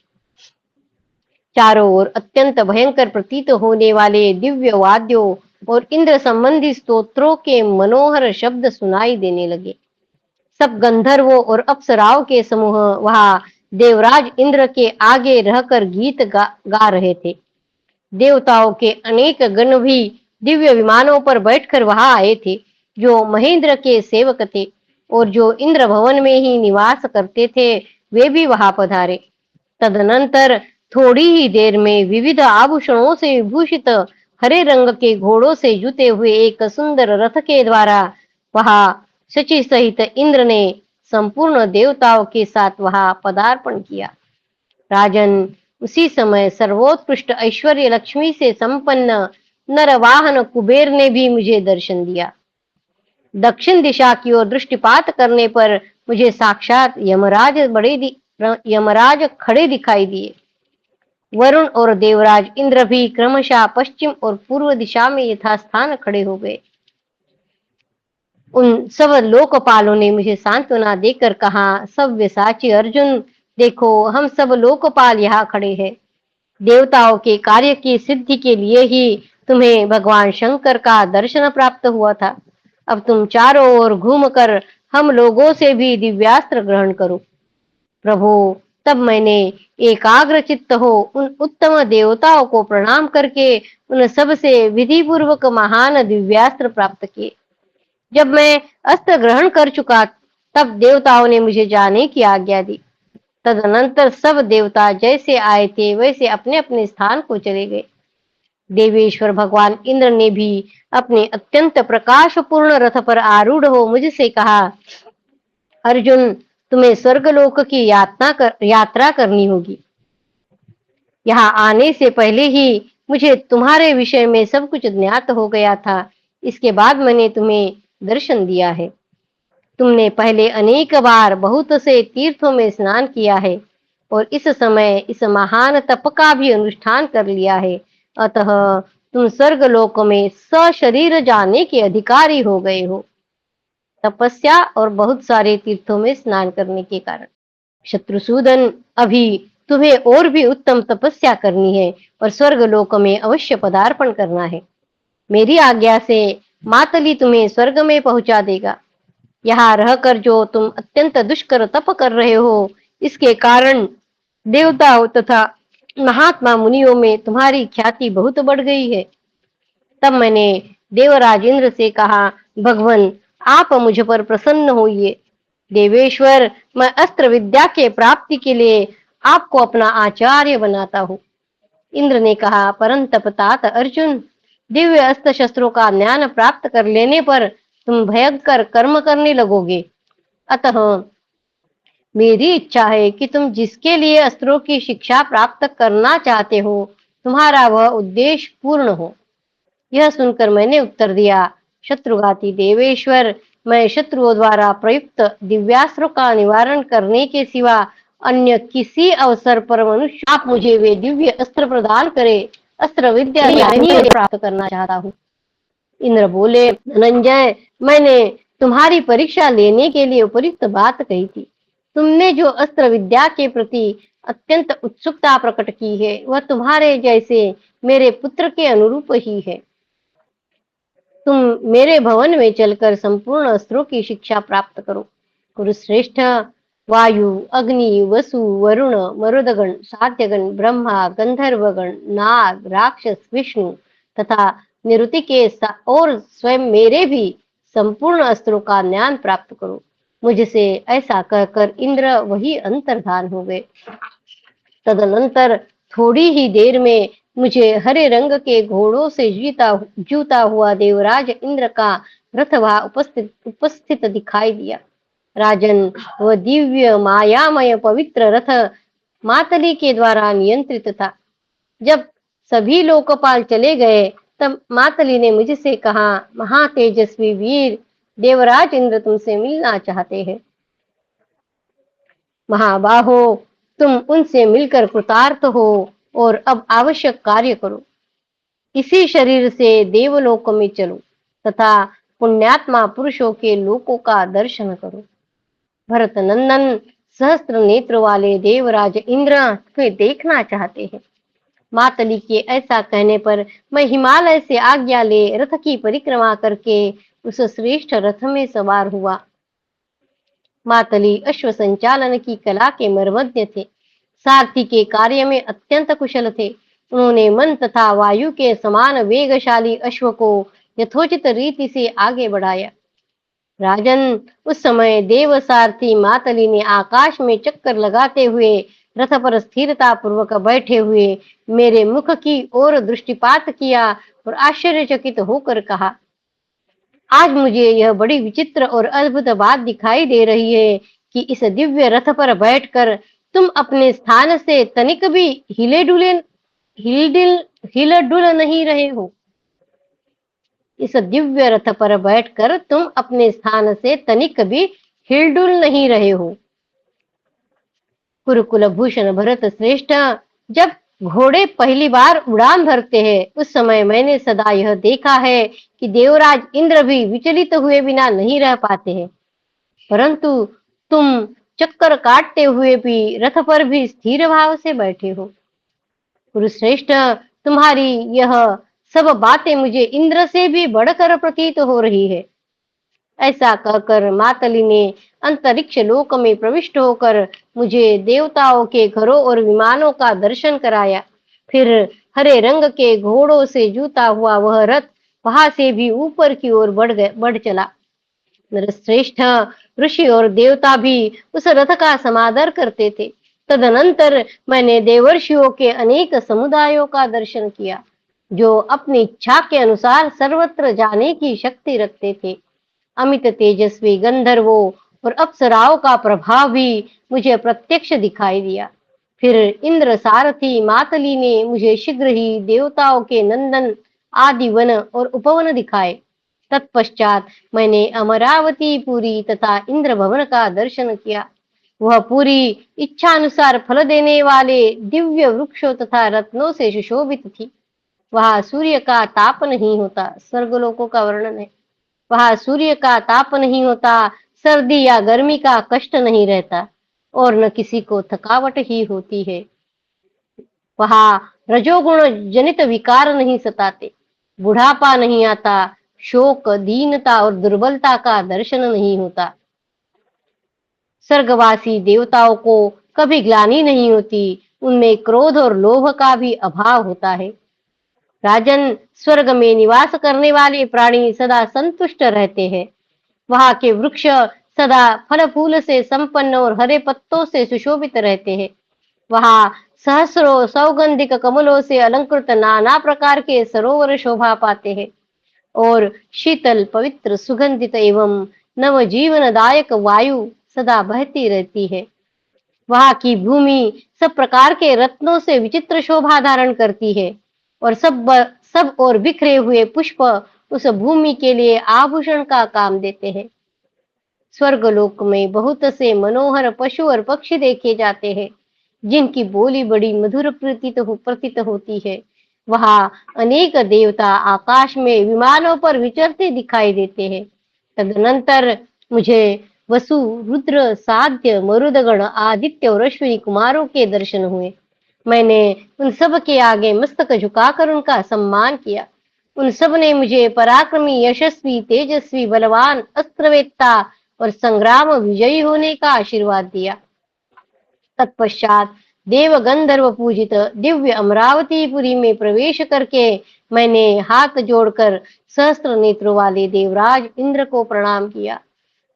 चारों ओर अत्यंत भयंकर प्रतीत होने वाले दिव्य वाद्यों और इंद्र संबंधी स्तोत्रों के मनोहर शब्द सुनाई देने लगे। सब गंधर्वों और अप्सराओं के समूह वहां देवराज इंद्र के आगे रहकर गीत गा रहे थे। देवताओं के अनेक गण भी दिव्य विमानों पर बैठकर वहां आए थे, जो महेंद्र के सेवक थे और जो इंद्र भवन में ही निवास करते थे, वे भी वहां पधारे। तदनंतर थोड़ी ही देर में विविध आभूषणों से विभूषित हरे रंग के घोड़ों से जुते हुए एक सुंदर रथ के द्वारा वहां शची सहित इंद्र ने संपूर्ण देवताओं के साथ वहां पदार्पण किया। राजन, उसी समय सर्वोत्कृष्ट ऐश्वर्य लक्ष्मी से संपन्न नरवाहन कुबेर ने भी मुझे दर्शन दिया। दक्षिण दिशा की ओर दृष्टिपात करने पर मुझे साक्षात यमराज खड़े दिखाई दिए। वरुण और देवराज इंद्र भी क्रमशः पश्चिम और पूर्व दिशा में यथास्थान खड़े हो गए। उन सब लोकपालों ने मुझे सांत्वना देकर कहा, सव्यसाची अर्जुन, देखो, हम सब लोकपाल यहाँ खड़े हैं। देवताओं के कार्य की सिद्धि के लिए ही तुम्हें भगवान शंकर का दर्शन प्राप्त हुआ था। अब तुम चारों ओर घूमकर हम लोगों से भी दिव्यास्त्र ग्रहण करो। प्रभु, तब मैंने एकाग्र चित्त हो उन उत्तम देवताओं को प्रणाम करके उन सब से विधि पूर्वक महान दिव्यास्त्र प्राप्त किए। जब मैं अस्त्र ग्रहण कर चुका, तब देवताओं ने मुझे जाने की आज्ञा दी। तदनंतर सब देवता जैसे आए थे वैसे अपने अपने स्थान को चले गए। देवेश्वर भगवान इंद्र ने भी अपने अत्यंत प्रकाशपूर्ण रथ पर आरूढ़ हो मुझसे कहा, अर्जुन, तुम्हें स्वर्गलोक की यात्रा करनी होगी। यहाँ आने से पहले ही मुझे तुम्हारे विषय में सब कुछ ज्ञात हो गया था। इसके बाद मैंने तुम्हें दर्शन दिया है। तुमने पहले अनेक बार बहुत से तीर्थों में स्नान किया है और इस समय इस महान तप का भी अनुष्ठान कर लिया है। अतः तुम स्वर्गलोक में सशरीर जाने के अधिकारी हो गए हो, तपस्या और बहुत सारे तीर्थों में स्नान करने के कारण। शत्रुसूदन, अभी तुम्हें और भी उत्तम तपस्या करनी है और स्वर्गलोक में अवश्य पदार्पण करना है। मेरी आज्ञा से मातली तुम्हें स्वर्ग में पहुंचा देगा। यहाँ रहकर जो तुम अत्यंत दुष्कर तप कर रहे हो, इसके कारण देवताओं तथा महात्मा मुनियों में तुम्हारी ख्याति बहुत बढ़ गई है। तब मैंने देवराज इंद्र से कहा, भगवन, आप मुझ पर प्रसन्न होइए। देवेश्वर, मैं अस्त्र विद्या के प्राप्ति के लिए आपको अपना आचार्य बनाता हूँ। इंद्र ने कहा, परंतप तात अर्जुन, दिव्य अस्त्र शस्त्रों का ज्ञान प्राप्त कर लेने पर तुम भयंकर कर्म करने लगोगे। अतः मेरी इच्छा है कि तुम जिसके लिए अस्त्रों की शिक्षा प्राप्त करना चाहते हो, तुम्हारा वह उद्देश्य पूर्ण हो। यह सुनकर मैंने उत्तर दिया, शत्रुघाती देवेश्वर, मैं शत्रुओं द्वारा प्रयुक्त दिव्यास्त्रों का निवारण करने के सिवा अन्य किसी अवसर पर मनुष्य आप मुझे वे दिव्य अस्त्र प्रदान करे, अस्त्र विद्या प्राप्त करना चाहता हूँ। इंद्र बोले, धनंजय, मैंने तुम्हारी परीक्षा लेने के लिए उपयुक्त बात कही थी। तुमने जो अस्त्र विद्या के प्रति अत्यंत उत्सुकता प्रकट की है, वह तुम्हारे जैसे मेरे पुत्र के अनुरूप ही है। तुम मेरे भवन में चलकर संपूर्ण अस्त्रों की शिक्षा प्राप्त करो। कुरुश्रेष्ठ, वायु, अग्नि, वसु, वरुण, मरुदगण, सात्यगण, ब्रह्मा, गंधर्वगण, नाग, राक्षस, विष्णु तथा निरुतिकेश और स्वयं मेरे भी संपूर्ण अस्त्रों का ज्ञान प्राप्त करो। मुझसे ऐसा कहकर इंद्र वही अंतर्धान हो गए। तदनंतर थोड़ी ही देर में मुझे हरे रंग के घोड़ों से जूता हुआ देवराज इंद्र का रथ वहां उपस्थित दिखाई दिया। राजन, वह दिव्य मायामय पवित्र रथ मातली के द्वारा नियंत्रित था। जब सभी लोकपाल चले गए, तब मातली ने मुझसे कहा, महातेजस्वी वीर, देवराज इंद्र तुमसे मिलना चाहते हैं। महाबाहो, तुम उनसे मिलकर कृतार्थ हो और अब आवश्यक कार्य करो। इसी शरीर से देवलोक में चलो तथा पुण्यात्मा पुरुषों के लोकों का दर्शन करो। भरत नंदन, सहस्त्र नेत्र वाले देवराज इंद्र तुम्हें देखना चाहते हैं। मातली के ऐसा कहने पर मैं हिमालय से आज्ञा ले रथ की परिक्रमा करके उस श्रेष्ठ रथ में सवार हुआ। मातली अश्व संचालन की कला के मर्मज्ञ थे, सारथी के कार्य में अत्यंत कुशल थे। उन्होंने मन तथा वायु के समान वेगशाली अश्व को यथोचित रीति से आगे बढ़ाया। राजन, उस समय देव सारथी मातली ने आकाश में चक्कर लगाते हुए रथ पर स्थिरता पूर्वक बैठे हुए मेरे मुख की ओर दृष्टिपात किया और आश्चर्यचकित होकर कहा, आज मुझे यह बड़ी विचित्र और अद्भुत बात दिखाई दे रही है कि इस दिव्य रथ पर बैठकर तुम अपने स्थान से तनिक भी हिल डुल नहीं रहे हो। इस दिव्य रथ पर बैठकर तुम अपने स्थान से तनिक भी हिलडुल नहीं रहे हो। कुरुकुल भूषण भरत श्रेष्ठ, जब घोड़े पहली बार उड़ान भरते हैं, उस समय मैंने सदा यह देखा है कि देवराज इंद्र भी विचलित हुए बिना नहीं रह पाते हैं, परंतु तुम चक्कर काटते हुए भी रथ पर भी स्थिर भाव से बैठे हो। कुरुश्रेष्ठ, तुम्हारी यह सब बातें मुझे इंद्र से भी बढ़कर प्रतीत हो रही है। ऐसा कहकर मातली ने अंतरिक्ष लोक में प्रविष्ट होकर मुझे देवताओं के घरों और विमानों का दर्शन कराया। फिर हरे रंग के घोड़ों से जूता हुआ वह रथ वहां से भी ऊपर की ओर बढ़ चला। नरश्रेष्ठ, ऋषि और देवता भी उस रथ का समादर करते थे। तदनंतर मैंने देवर्षियों के अनेक समुदायों का दर्शन किया, जो अपनी इच्छा के अनुसार सर्वत्र जाने की शक्ति रखते थे। अमित तेजस्वी गंधर्वों और अप्सराओं का प्रभाव भी मुझे प्रत्यक्ष दिखाई दिया। फिर इंद्र सारथी मातली ने मुझे शीघ्र ही देवताओं के नंदन आदि वन और उपवन दिखाए। तत्पश्चात मैंने अमरावती पुरी तथा इंद्र भवन का दर्शन किया। वह पूरी इच्छानुसार फल देने वाले दिव्य वृक्षों तथा रत्नों से सुशोभित थी। वहां सूर्य का ताप नहीं होता, स्वर्गलोकों का वर्णन है। वहां सूर्य का ताप नहीं होता, सर्दी या गर्मी का कष्ट नहीं रहता और न किसी को थकावट ही होती है। वहां रजोगुण जनित विकार नहीं सताते, बुढ़ापा नहीं आता, शोक, दीनता और दुर्बलता का दर्शन नहीं होता। स्वर्गवासी देवताओं को कभी ग्लानि नहीं होती, उनमें क्रोध और लोभ का भी अभाव होता है। राजन, स्वर्ग में निवास करने वाले प्राणी सदा संतुष्ट रहते हैं। वहां के वृक्ष सदा फल फूल से संपन्न और हरे पत्तों से सुशोभित रहते हैं। वहां सहस्रों सौगंधिक कमलों से अलंकृत नाना प्रकार के सरोवर शोभा पाते हैं और शीतल, पवित्र, सुगंधित एवं नवजीवनदायक वायु सदा बहती रहती है। वहां की भूमि सब प्रकार के रत्नों से विचित्र शोभा धारण करती है और सब और बिखरे हुए पुष्प उस भूमि के लिए आभूषण का काम देते हैं। स्वर्गलोक में बहुत से मनोहर पशु और पक्षी देखे जाते हैं, जिनकी बोली बड़ी मधुर प्रतीत होती है। वहां अनेक देवता आकाश में विमानों पर विचरते दिखाई देते हैं। तदनंतर मुझे वसु, रुद्र, साध्य, मरुदगण, आदित्य और अश्विनी कुमारों के दर्शन हुए। मैंने उन सब के आगे मस्तक झुकाकर उनका सम्मान किया। उन सब ने मुझे पराक्रमी, यशस्वी, तेजस्वी, बलवान, अस्त्रवेत्ता और संग्राम विजयी होने का आशीर्वाद दिया। तत्पश्चात देव गंधर्व पूजित दिव्य अमरावतीपुरी में प्रवेश करके मैंने हाथ जोड़कर सहस्त्र नेत्रों वाले देवराज इंद्र को प्रणाम किया।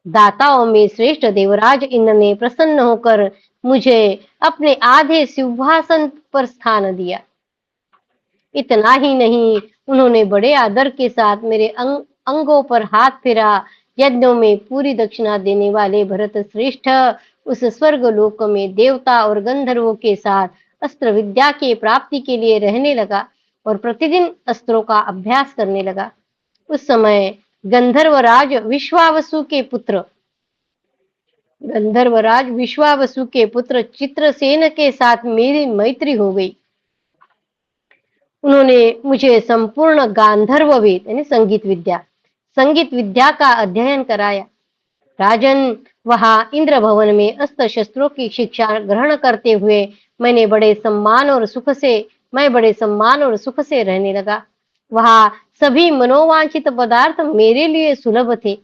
दाताओं में श्रेष्ठ देवराज इंद्र ने प्रसन्न होकर मुझे अपने आधे सिंहासन पर स्थान दिया। इतना ही नहीं, उन्होंने बड़े आदर के साथ मेरे अंगों पर हाथ फेरा। यज्ञों में पूरी दक्षिणा देने वाले भरत श्रेष्ठ उस स्वर्ग लोक में देवता और गंधर्वों के साथ अस्त्र विद्या के प्राप्ति के लिए रहने लगा और प्रतिदिन अस्त्रों का अभ्यास करने लगा। उस समय गंधर्वराज विश्वावसु के पुत्र चित्रसेन के साथ मेरी मैत्री हो गई। उन्होंने मुझे संपूर्ण गांधर्व वेद यानी संगीत विद्या का अध्ययन कराया। राजन, वहां इंद्र भवन में अस्त्र शस्त्रों की शिक्षा ग्रहण करते हुए मैं बड़े सम्मान और सुख से रहने लगा। वहां सभी मनोवांछित पदार्थ मेरे लिए सुलभ थे।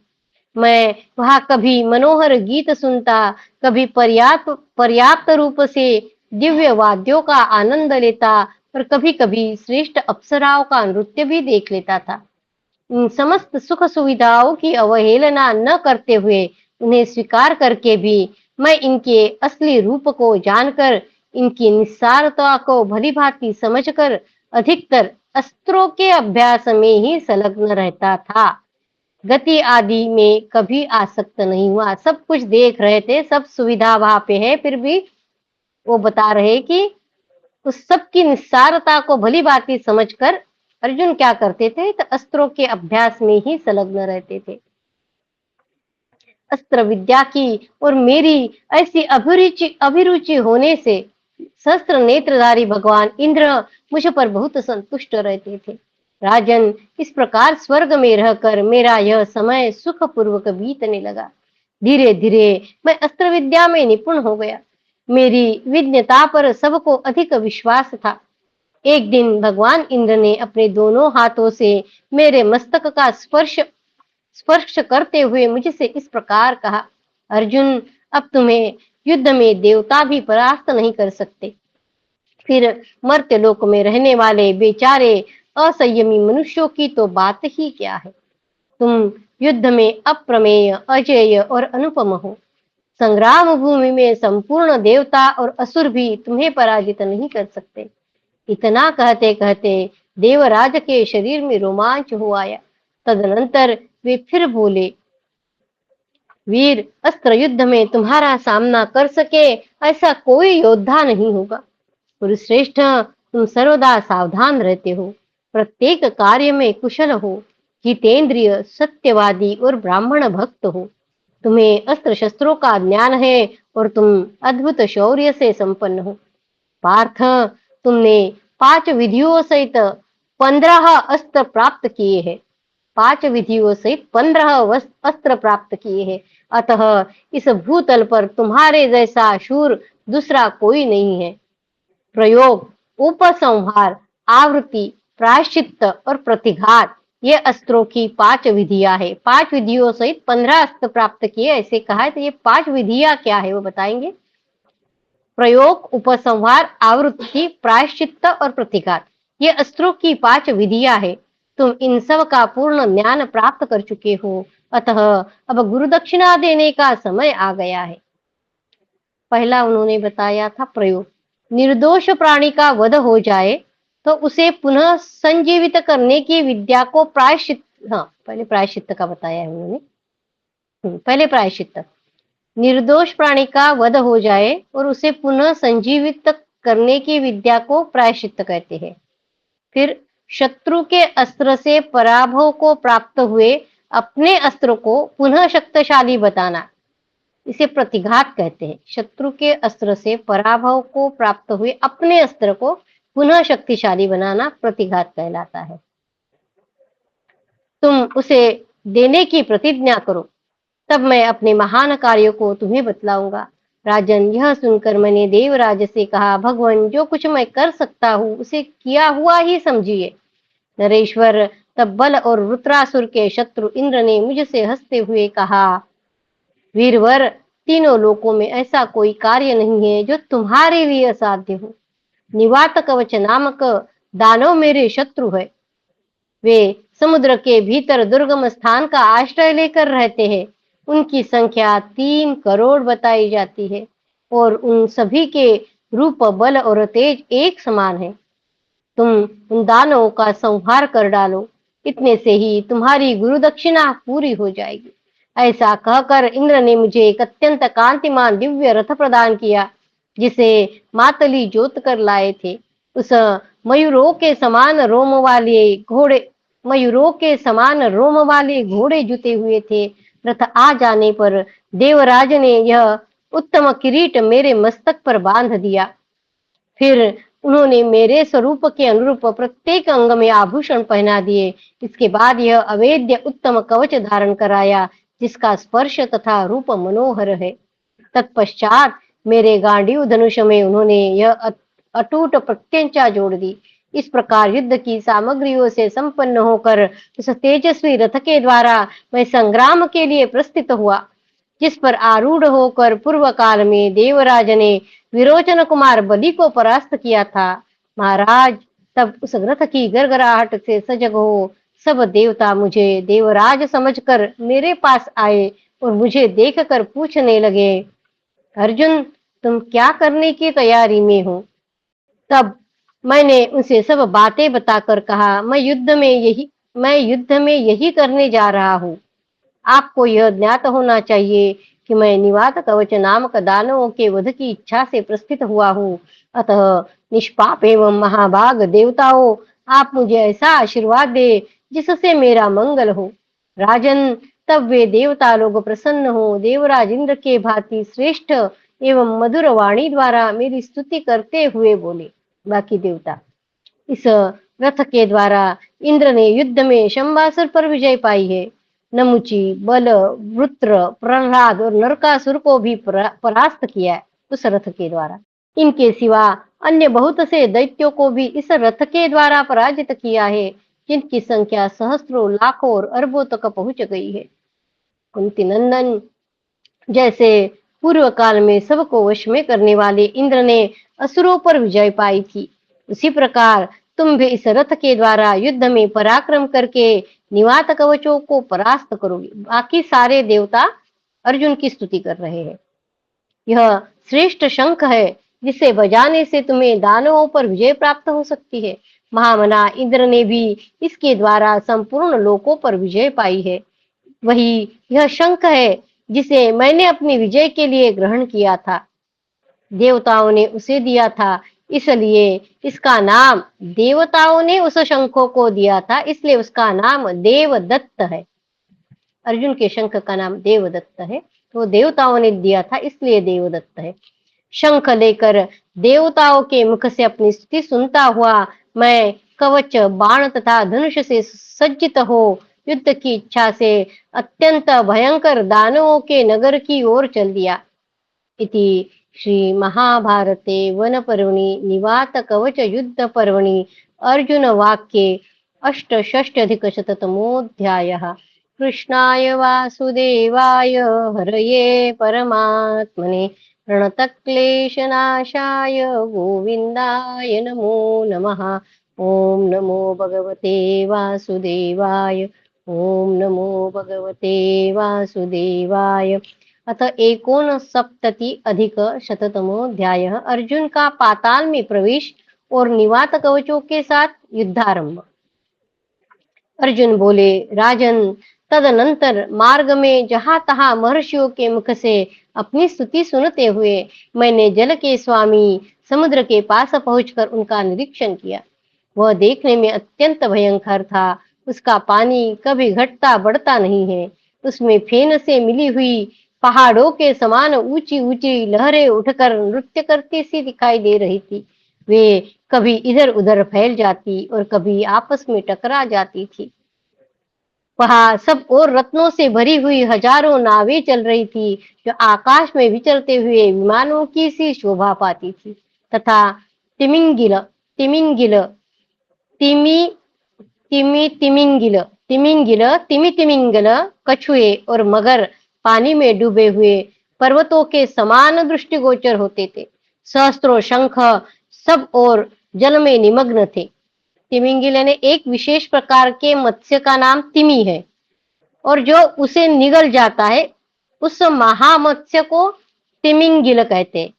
मैं वहां कभी मनोहर गीत सुनता, कभी पर्याप्त रूप से दिव्य वाद्यों का आनंद लेता और कभी-कभी श्रेष्ठ अप्सराओं का नृत्य भी देख लेता था। इन समस्त सुख सुविधाओं की अवहेलना न करते हुए उन्हें स्वीकार करके भी मैं इनके असली रूप को जानकर, इनकी निस्सारता को भलीभांति समझकर अधिकतर अस्त्रों के अभ्यास में ही संलग्न रहता था। गति आदि में कभी आसक्त नहीं हुआ। सब कुछ देख रहे थे, सब सुविधा वहां पे है, फिर भी वो बता रहे कि उस सब की निस्सारता को भलीभांति समझकर अर्जुन क्या करते थे, तो अस्त्रों के अभ्यास में ही संलग्न रहते थे। अस्त्र विद्या की और मेरी ऐसी अभिरुचि होने से सहस्त्र नेत्रधारी भगवान इंद्र मुझ पर बहुत संतुष्ट रहते थे। राजन, इस प्रकार स्वर्ग में रहकर मेरा यह समय सुखपूर्वक बीतने लगा। धीरे धीरे मैं अस्त्र विद्या में निपुण हो गया। मेरी विद्वता पर सबको अधिक विश्वास था। एक दिन भगवान इंद्र ने अपने दोनों हाथों से मेरे मस्तक का स्पर्श करते हुए मुझसे इस प्रकार कहा, अर्जुन, अब तुम्हें युद्ध में देवता भी परास्त नहीं कर सकते। फिर मर्त्यलोक में रहने वाले बेचारे असंयमी मनुष्यों की तो बात ही क्या है। तुम युद्ध में अप्रमेय, अजेय और अनुपम हो। संग्राम भूमि में संपूर्ण देवता और असुर भी तुम्हें पराजित नहीं कर सकते। इतना कहते कहते देवराज के शरीर में रोमांच हो आया। तदनंतर वे फिर बोले, वीर, अस्त्र युद्ध में तुम्हारा सामना कर सके ऐसा कोई योद्धा नहीं होगा। पुरुषश्रेष्ठ, तुम सर्वदा सावधान रहते हो, प्रत्येक कार्य में कुशल हो, जितेंद्रिय, सत्यवादी और ब्राह्मण भक्त हो। तुम्हें अस्त्र शस्त्रों का ज्ञान है और तुम अद्भुत शौर्य से संपन्न हो। पार्थ, तुमने 5 विधियों सहित 15 अस्त्र प्राप्त किए हैं। 5 विधियों सहित 15 अस्त्र प्राप्त किए हैं। अतः इस भूतल पर तुम्हारे जैसा शूर दूसरा कोई नहीं है। प्रयोग, उपसंहार, आवृत्ति, प्रायश्चित्त और प्रतिघात, ये अस्त्रों की 5 विधियां है। 5 विधियों सहित 15 अस्त्र प्राप्त किए, ऐसे कहा है। तो ये 5 विधियां क्या है वो बताएंगे। प्रयोग, उपसंहार, आवृत्ति, प्रायश्चित्त और प्रतिघात, ये अस्त्रों की 5 विधियां है। तुम इन सब का पूर्ण ज्ञान प्राप्त कर चुके हो, अतः अब गुरु दक्षिणा देने का समय आ गया है। पहला उन्होंने बताया था प्रयोग। निर्दोष प्राणी का वध हो जाए तो उसे पुनः संजीवित करने की विद्या को प्रायश्चित, हाँ पहले प्रायश्चित्त का बताया है उन्होंने। पहले प्रायश्चित्त, निर्दोष प्राणी का वध हो जाए और उसे पुनः संजीवित करने की विद्या को प्रायश्चित्त कहते हैं। फिर शत्रु के अस्त्र से पराभव को प्राप्त हुए अपने अस्त्र को पुनः शक्तिशाली बताना, इसे प्रतिघात कहते हैं। शत्रु के अस्त्र से पराभव को प्राप्त हुए अपने अस्त्र को पुनः शक्तिशाली बनाना प्रतिघात कहलाता है। तुम उसे देने की प्रतिज्ञा करो, तब मैं अपने महान कार्यों को तुम्हें बतलाऊंगा। राजन, यह सुनकर मैंने देवराज से कहा, भगवान जो कुछ मैं कर सकता हूँ उसे किया हुआ ही समझिए। नरेश्वर, तब बल और रुद्रासुर के शत्रु इंद्र ने मुझसे हंसते हुए कहा, वीरवर, तीनों लोकों में ऐसा कोई कार्य नहीं है जो तुम्हारे लिए असाध्य हो। निवात कवच नामक दानव मेरे शत्रु है। वे समुद्र के भीतर दुर्गम स्थान का आश्रय लेकर रहते हैं। उनकी संख्या 3 करोड़ बताई जाती है और उन सभी के रूप, बल और तेज एक समान है। तुम उन दानवों का संहार कर डालो, इतने से ही तुम्हारी गुरु दक्षिणा पूरी हो जाएगी। ऐसा कहकर इंद्र ने मुझे एक अत्यंत कांतिमान दिव्य रथ प्रदान किया, जिसे मातली जोत कर लाए थे। उस मयूरों के समान रोम वाले घोड़े मयूरों के समान रोम वाले घोड़े जुते हुए थे। रथ आ जाने पर देवराज ने यह उत्तम किरीट मेरे मस्तक पर बांध दिया। फिर उन्होंने मेरे स्वरूप के अनुरूप प्रत्येक अंग में आभूषण पहना दिए। इसके बाद यह अवेद्य उत्तम कवच धारण कराया, जिसका स्पर्श तथा रूप मनोहर है। तत्पश्चात मेरे गांडीव धनुष में उन्होंने यह अटूट प्रत्यंचा जोड़ दी। इस प्रकार युद्ध की सामग्रियों से संपन्न होकर उस तेजस्वी रथ के द्वारा मैं संग्राम के लिए प्रस्थित हुआ, जिस पर आरूढ़ होकर पूर्व काल में देवराज ने विरोचन कुमार बलि को परास्त किया था। महाराज, तब उस रथ की गड़गड़ाहट से सजग हो सब देवता मुझे देवराज समझकर मेरे पास आए और मुझे देखकर पूछने लगे, अर्जुन, तुम क्या करने की तैयारी में हो? तब मैंने उनसे सब बातें बताकर कहा, मैं युद्ध में यही करने जा रहा हूँ। आपको यह ज्ञात होना चाहिए कि मैं निवात कवच नामक दानवों के वध की इच्छा से प्रस्थित हुआ हूँ। अतः निष्पाप एवं महाभाग देवताओं, आप मुझे ऐसा आशीर्वाद दे जिससे मेरा मंगल हो। राजन, तब वे देवता लोग प्रसन्न हो देवराज इंद्र के भांति श्रेष्ठ एवं मधुर वाणी द्वारा मेरी स्तुति करते हुए बोले। बाकी देवता, इस रथ के द्वारा इंद्र ने युद्ध में शंबासुर पर विजय पाई है। नमुची, बल, वृत्र, प्रहलाद और नरकासुर को भी परास्त किया है उस रथ के द्वारा। इनके सिवा अन्य बहुत से दैत्यों को भी इस रथ के द्वारा पराजित किया है, जिनकी संख्या सहस्त्रों, लाखों और अरबों तक पहुंच गई है। कुंती नंदन, जैसे पूर्व काल में सबको वश में करने वाले इंद्र ने असुरों पर विजय पाई थी, उसी प्रकार तुम भी इस रथ के द्वारा युद्ध में पराक्रम करके निवात कवचों को परास्त करोगे। बाकी सारे देवता अर्जुन की स्तुति कर रहे हैं। यह श्रेष्ठ शंख है, जिसे बजाने से तुम्हें दानवों पर विजय प्राप्त हो सकती है। महामना इंद्र ने भी इसके द्वारा संपूर्ण लोकों पर विजय पाई है। वही यह शंख है जिसे मैंने अपनी विजय के लिए ग्रहण किया था। देवताओं ने उसे दिया था, इसलिए इसका नाम, देवताओं ने उस शंखों को दिया था, इसलिए उसका नाम देवदत्त है। अर्जुन के शंख का नाम देवदत्त है, तो देवताओं ने दिया था इसलिए देवदत्त है। शंख लेकर देवताओं के मुख से अपनी स्तुति सुनता हुआ मैं कवच, बाण तथा धनुष से सज्जित हो युद्ध की इच्छा से अत्यंत भयंकर दानवों के नगर की ओर चल दिया। इति श्री महाभारते वन पर्वणि निवात कवच युद्ध पर्वणि अर्जुन वाक्ये अष्टषष्ट्यधिकशततमोऽध्यायः। कृष्णाय वासुदेवाय हरये परमात्मने प्रणतक्लेशनाशाय गोविन्दाय नमो नमः। ॐ नमो भगवते वासुदेवाय। ॐ नमो भगवते वासुदेवाय। अथ 69 अधिक 100तमोऽध्यायः। अर्जुन का पाताल में प्रवेश और निवात कवचों के साथ युद्धारंभ। अर्जुन बोले, राजन, तदनंतर मार्ग में जहां तहां महर्षियों के मुख से अपनी स्तुति सुनते हुए मैंने जल के स्वामी समुद्र के पास पहुंचकर उनका निरीक्षण किया। वह देखने में अत्यंत भयंकर था। उसका पानी कभी घटता बढ़ता नहीं है। उसमें फेन से मिली हुई पहाड़ों के समान ऊंची ऊंची लहरें उठकर नृत्य करती सी दिखाई दे रही थी। वे कभी इधर उधर फैल जाती और कभी आपस में टकरा जाती थी। वहां सब और रत्नों से भरी हुई हजारों नावें चल रही थी, जो आकाश में विचरते हुए विमानों की सी शोभा पाती थी। तथा तिमिंगिल तिमिंगिल तिमी तिमिंगिल कछुए और मगर पानी में डूबे हुए पर्वतों के समान दृष्टिगोचर होते थे। सहस्त्रों शंख सब और जल में निमग्न थे। तिमिंगिल यानी एक विशेष प्रकार के मत्स्य का नाम तिमी है, और जो उसे निगल जाता है उस महामत्स्य को तिमिंगिल कहते हैं।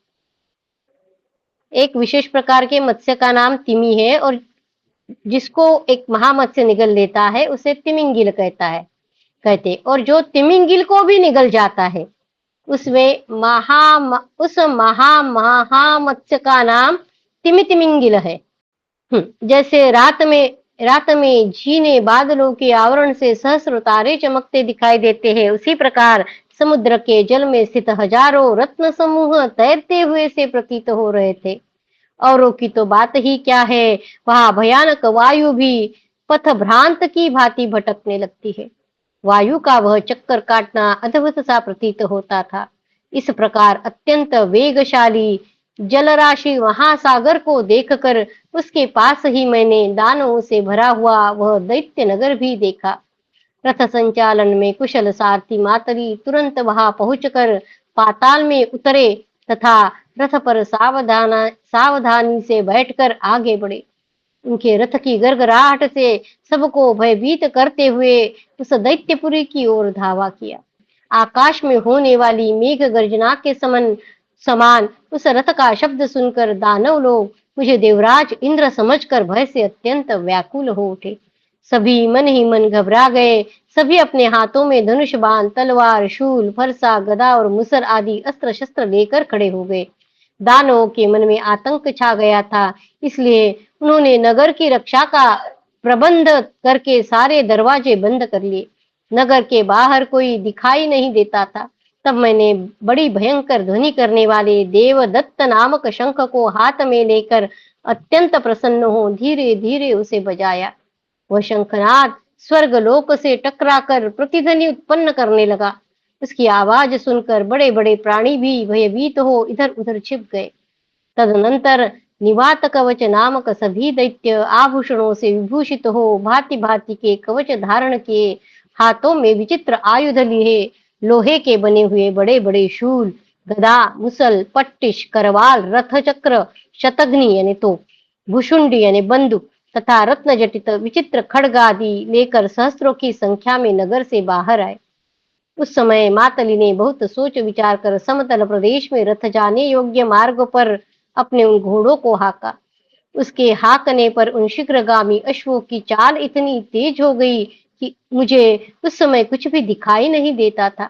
एक विशेष प्रकार के मत्स्य का नाम तिमी है, और जिसको एक महामत्स्य निगल लेता है उसे तिमिंगिल कहते। और जो तिमिंगिल को भी निगल जाता है उसमें उस महामत्स्य का नाम तिमिंगिल है। जैसे रात में झीने बादलों के आवरण से सहस्र तारे चमकते दिखाई देते हैं, उसी प्रकार समुद्र के जल में स्थित हजारों रत्न समूह तैरते हुए से प्रतीत हो रहे थे। औरों की तो बात ही क्या है, वहां भयानक वायु भी पथ भ्रांत की भांति भटकने लगती है। वायु का वह चक्कर काटना अद्भुत सा प्रतीत होता था। इस प्रकार अत्यंत वेगशाली जलराशि महासागर को देखकर उसके पास ही मैंने दानवों से भरा हुआ वह दैत्य नगर भी देखा। रथ संचालन में कुशल सारथी मातरी तुरंत वहां पहुंचकर पाताल में उतरे तथा रथ पर सावधानी से बैठकर आगे बढ़े। उनके रथ की गरगराहट से सबको भयभीत करते हुए उस दैत्यपुरी की ओर धावा किया। आकाश में होने वाली मेघ गर्जना के समान उस रथ का शब्द सुनकर दानव लोग मुझे देवराज इंद्र समझकर भय से अत्यंत व्याकुल हो उठे। सभी मन ही मन घबरा गए। सभी अपने हाथों में धनुष बाण तलवार शूल फरसा गदा और मुसर आदि अस्त्र शस्त्र लेकर खड़े हो गए। दानवों के मन में आतंक छा गया था, इसलिए उन्होंने नगर की रक्षा का प्रबंध करके सारे दरवाजे बंद कर लिए। नगर के बाहर कोई दिखाई नहीं देता था। तब मैंने बड़ी भयंकर ध्वनि करने वाले देवदत्त नामक शंख को हाथ में लेकर अत्यंत प्रसन्न हो धीरे धीरे उसे बजाया। वह शंखनाद स्वर्ग लोक से टकराकर प्रतिध्वनि उत्पन्न करने लगा। उसकी आवाज सुनकर बड़े बड़े प्राणी भी भयभीत हो इधर उधर छिप गए। तदनंतर निवात कवच नामक सभी दैत्य आभूषणों से विभूषित हो भांति भांति के कवच धारण किए, हाथों में विचित्र आयुध लिए, लोहे के बने हुए बड़े बड़े शूल गदा मुसल पट्टिश करवाल रथ चक्र शतघ्नि यानी तोप भुषुंडी यानी बंदूक तथा रत्न जटित विचित्र खड्ग आदि लेकर सहस्त्रों की संख्या में नगर से बाहर आए। उस समय मातली ने बहुत सोच विचार कर समतल प्रदेश में रथ जाने योग्य मार्ग पर अपने उन घोड़ों को हाका। उसके हाकने पर उन शीघ्रगामी अश्वों की चाल इतनी तेज हो गई कि मुझे उस समय कुछ भी दिखाई नहीं देता था।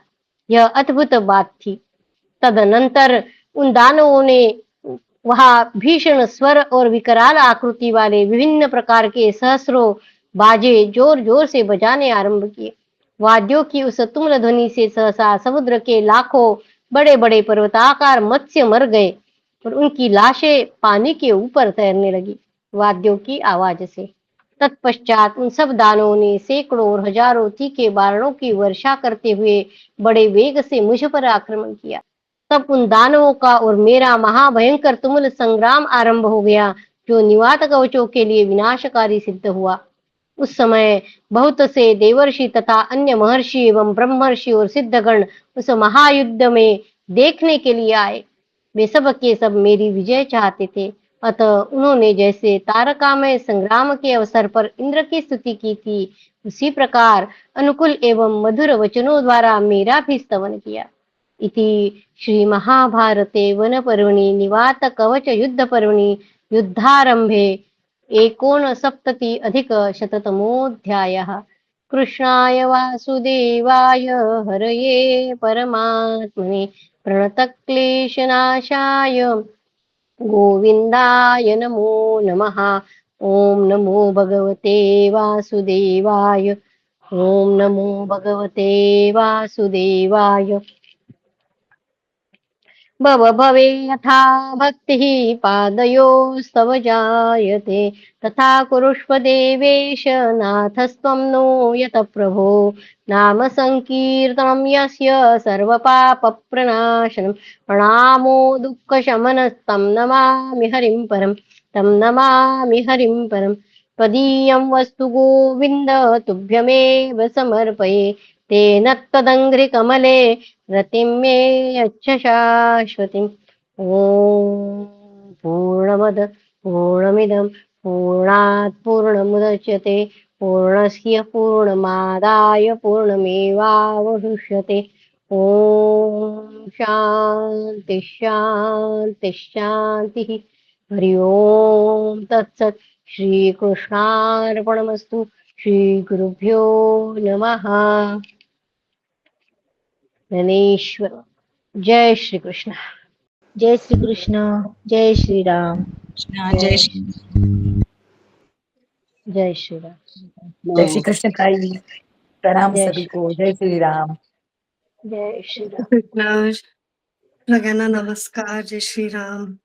यह अद्भुत बात थी। तदनंतर उन दानवों ने वहां भीषण स्वर और विकराल आकृति वाले विभिन्न प्रकार के सहस्रों बाजे जोर जोर से बजाने आरंभ किए। वाद्यों की उस तुमुल ध्वनि से सहसा समुद्र के लाखों बड़े बड़े पर्वताकार मत्स्य मर गए और उनकी लाशें पानी के ऊपर तैरने लगी वाद्यों की आवाज से। तत्पश्चात उन सब दानवों ने सैकड़ों और हजारों तीखे बाणों की वर्षा करते हुए बड़े वेग से मुझ पर आक्रमण किया। तब उन दानवों का और मेरा महाभयंकर तुमुल संग्राम आरंभ हो गया, जो निवात कवचों के लिए विनाशकारी सिद्ध हुआ। उस समय बहुत से देवर्षि तथा अन्य महर्षि एवं ब्रह्मर्षि और सिद्धगण उस महायुद्ध में देखने के लिए आए। वे सब के सब मेरी विजय चाहते थे। अतः उन्होंने जैसे तारकामय संग्राम के अवसर पर इंद्र की स्तुति की थी, उसी प्रकार अनुकूल एवं मधुर वचनों द्वारा मेरा भी स्तवन किया। इति श्री महाभारते वन पर्वणि निवात कवच युद्ध पर्वणि युद्धारंभे एकोनसप्तति अधिक शततमोऽध्यायः। कृष्णाय वासुदेवाय हरये परमात्मने प्रणतक्लेशनाशाय गोविन्दाय नमो नमः। ॐ नमो भगवते वासुदेवाय। ॐ नमो भगवते वासुदेवाय। भवे यथा भक्तिः पादयोस्तव जायते, तथा कुरुष्व देवेश नाथस्त्वं नो यत प्रभो। नाम संकीर्तनं यस्य सर्वपापप्रणाशनं, प्रणामो दुःखशमनस्तं नमामि हरिं परं। तं नमामि हरिं परं। त्वदीयं वस्तु गोविन्द तुभ्यमेव समर्पये। तेन त्वदङ्घ्रिकमले रतिं मे यच्छ शाश्वतीम्। ॐ पूर्णमद पूर्णमिदं पूर्णात् पूर्णमुदच्यते, पूर्णस्य पूर्णमादाय पूर्णमेवावशिष्यते। ॐ शान्ति शान्ति शान्तिः। हरि ओम तत्सत्। श्रीकृष्णार्पणमस्तु। श्रीगुरुभ्यो नमः। धनेश्वर। जय श्री कृष्ण। जय श्री कृष्ण। जय श्री राम। जय जय श्री राम। जय श्री कृष्ण भाई। प्रणाम जय सभी श्री को। जय श्री राम। जय श्री राम। कृष्ण। सगळ्यांना नमस्कार. जय श्रीराम.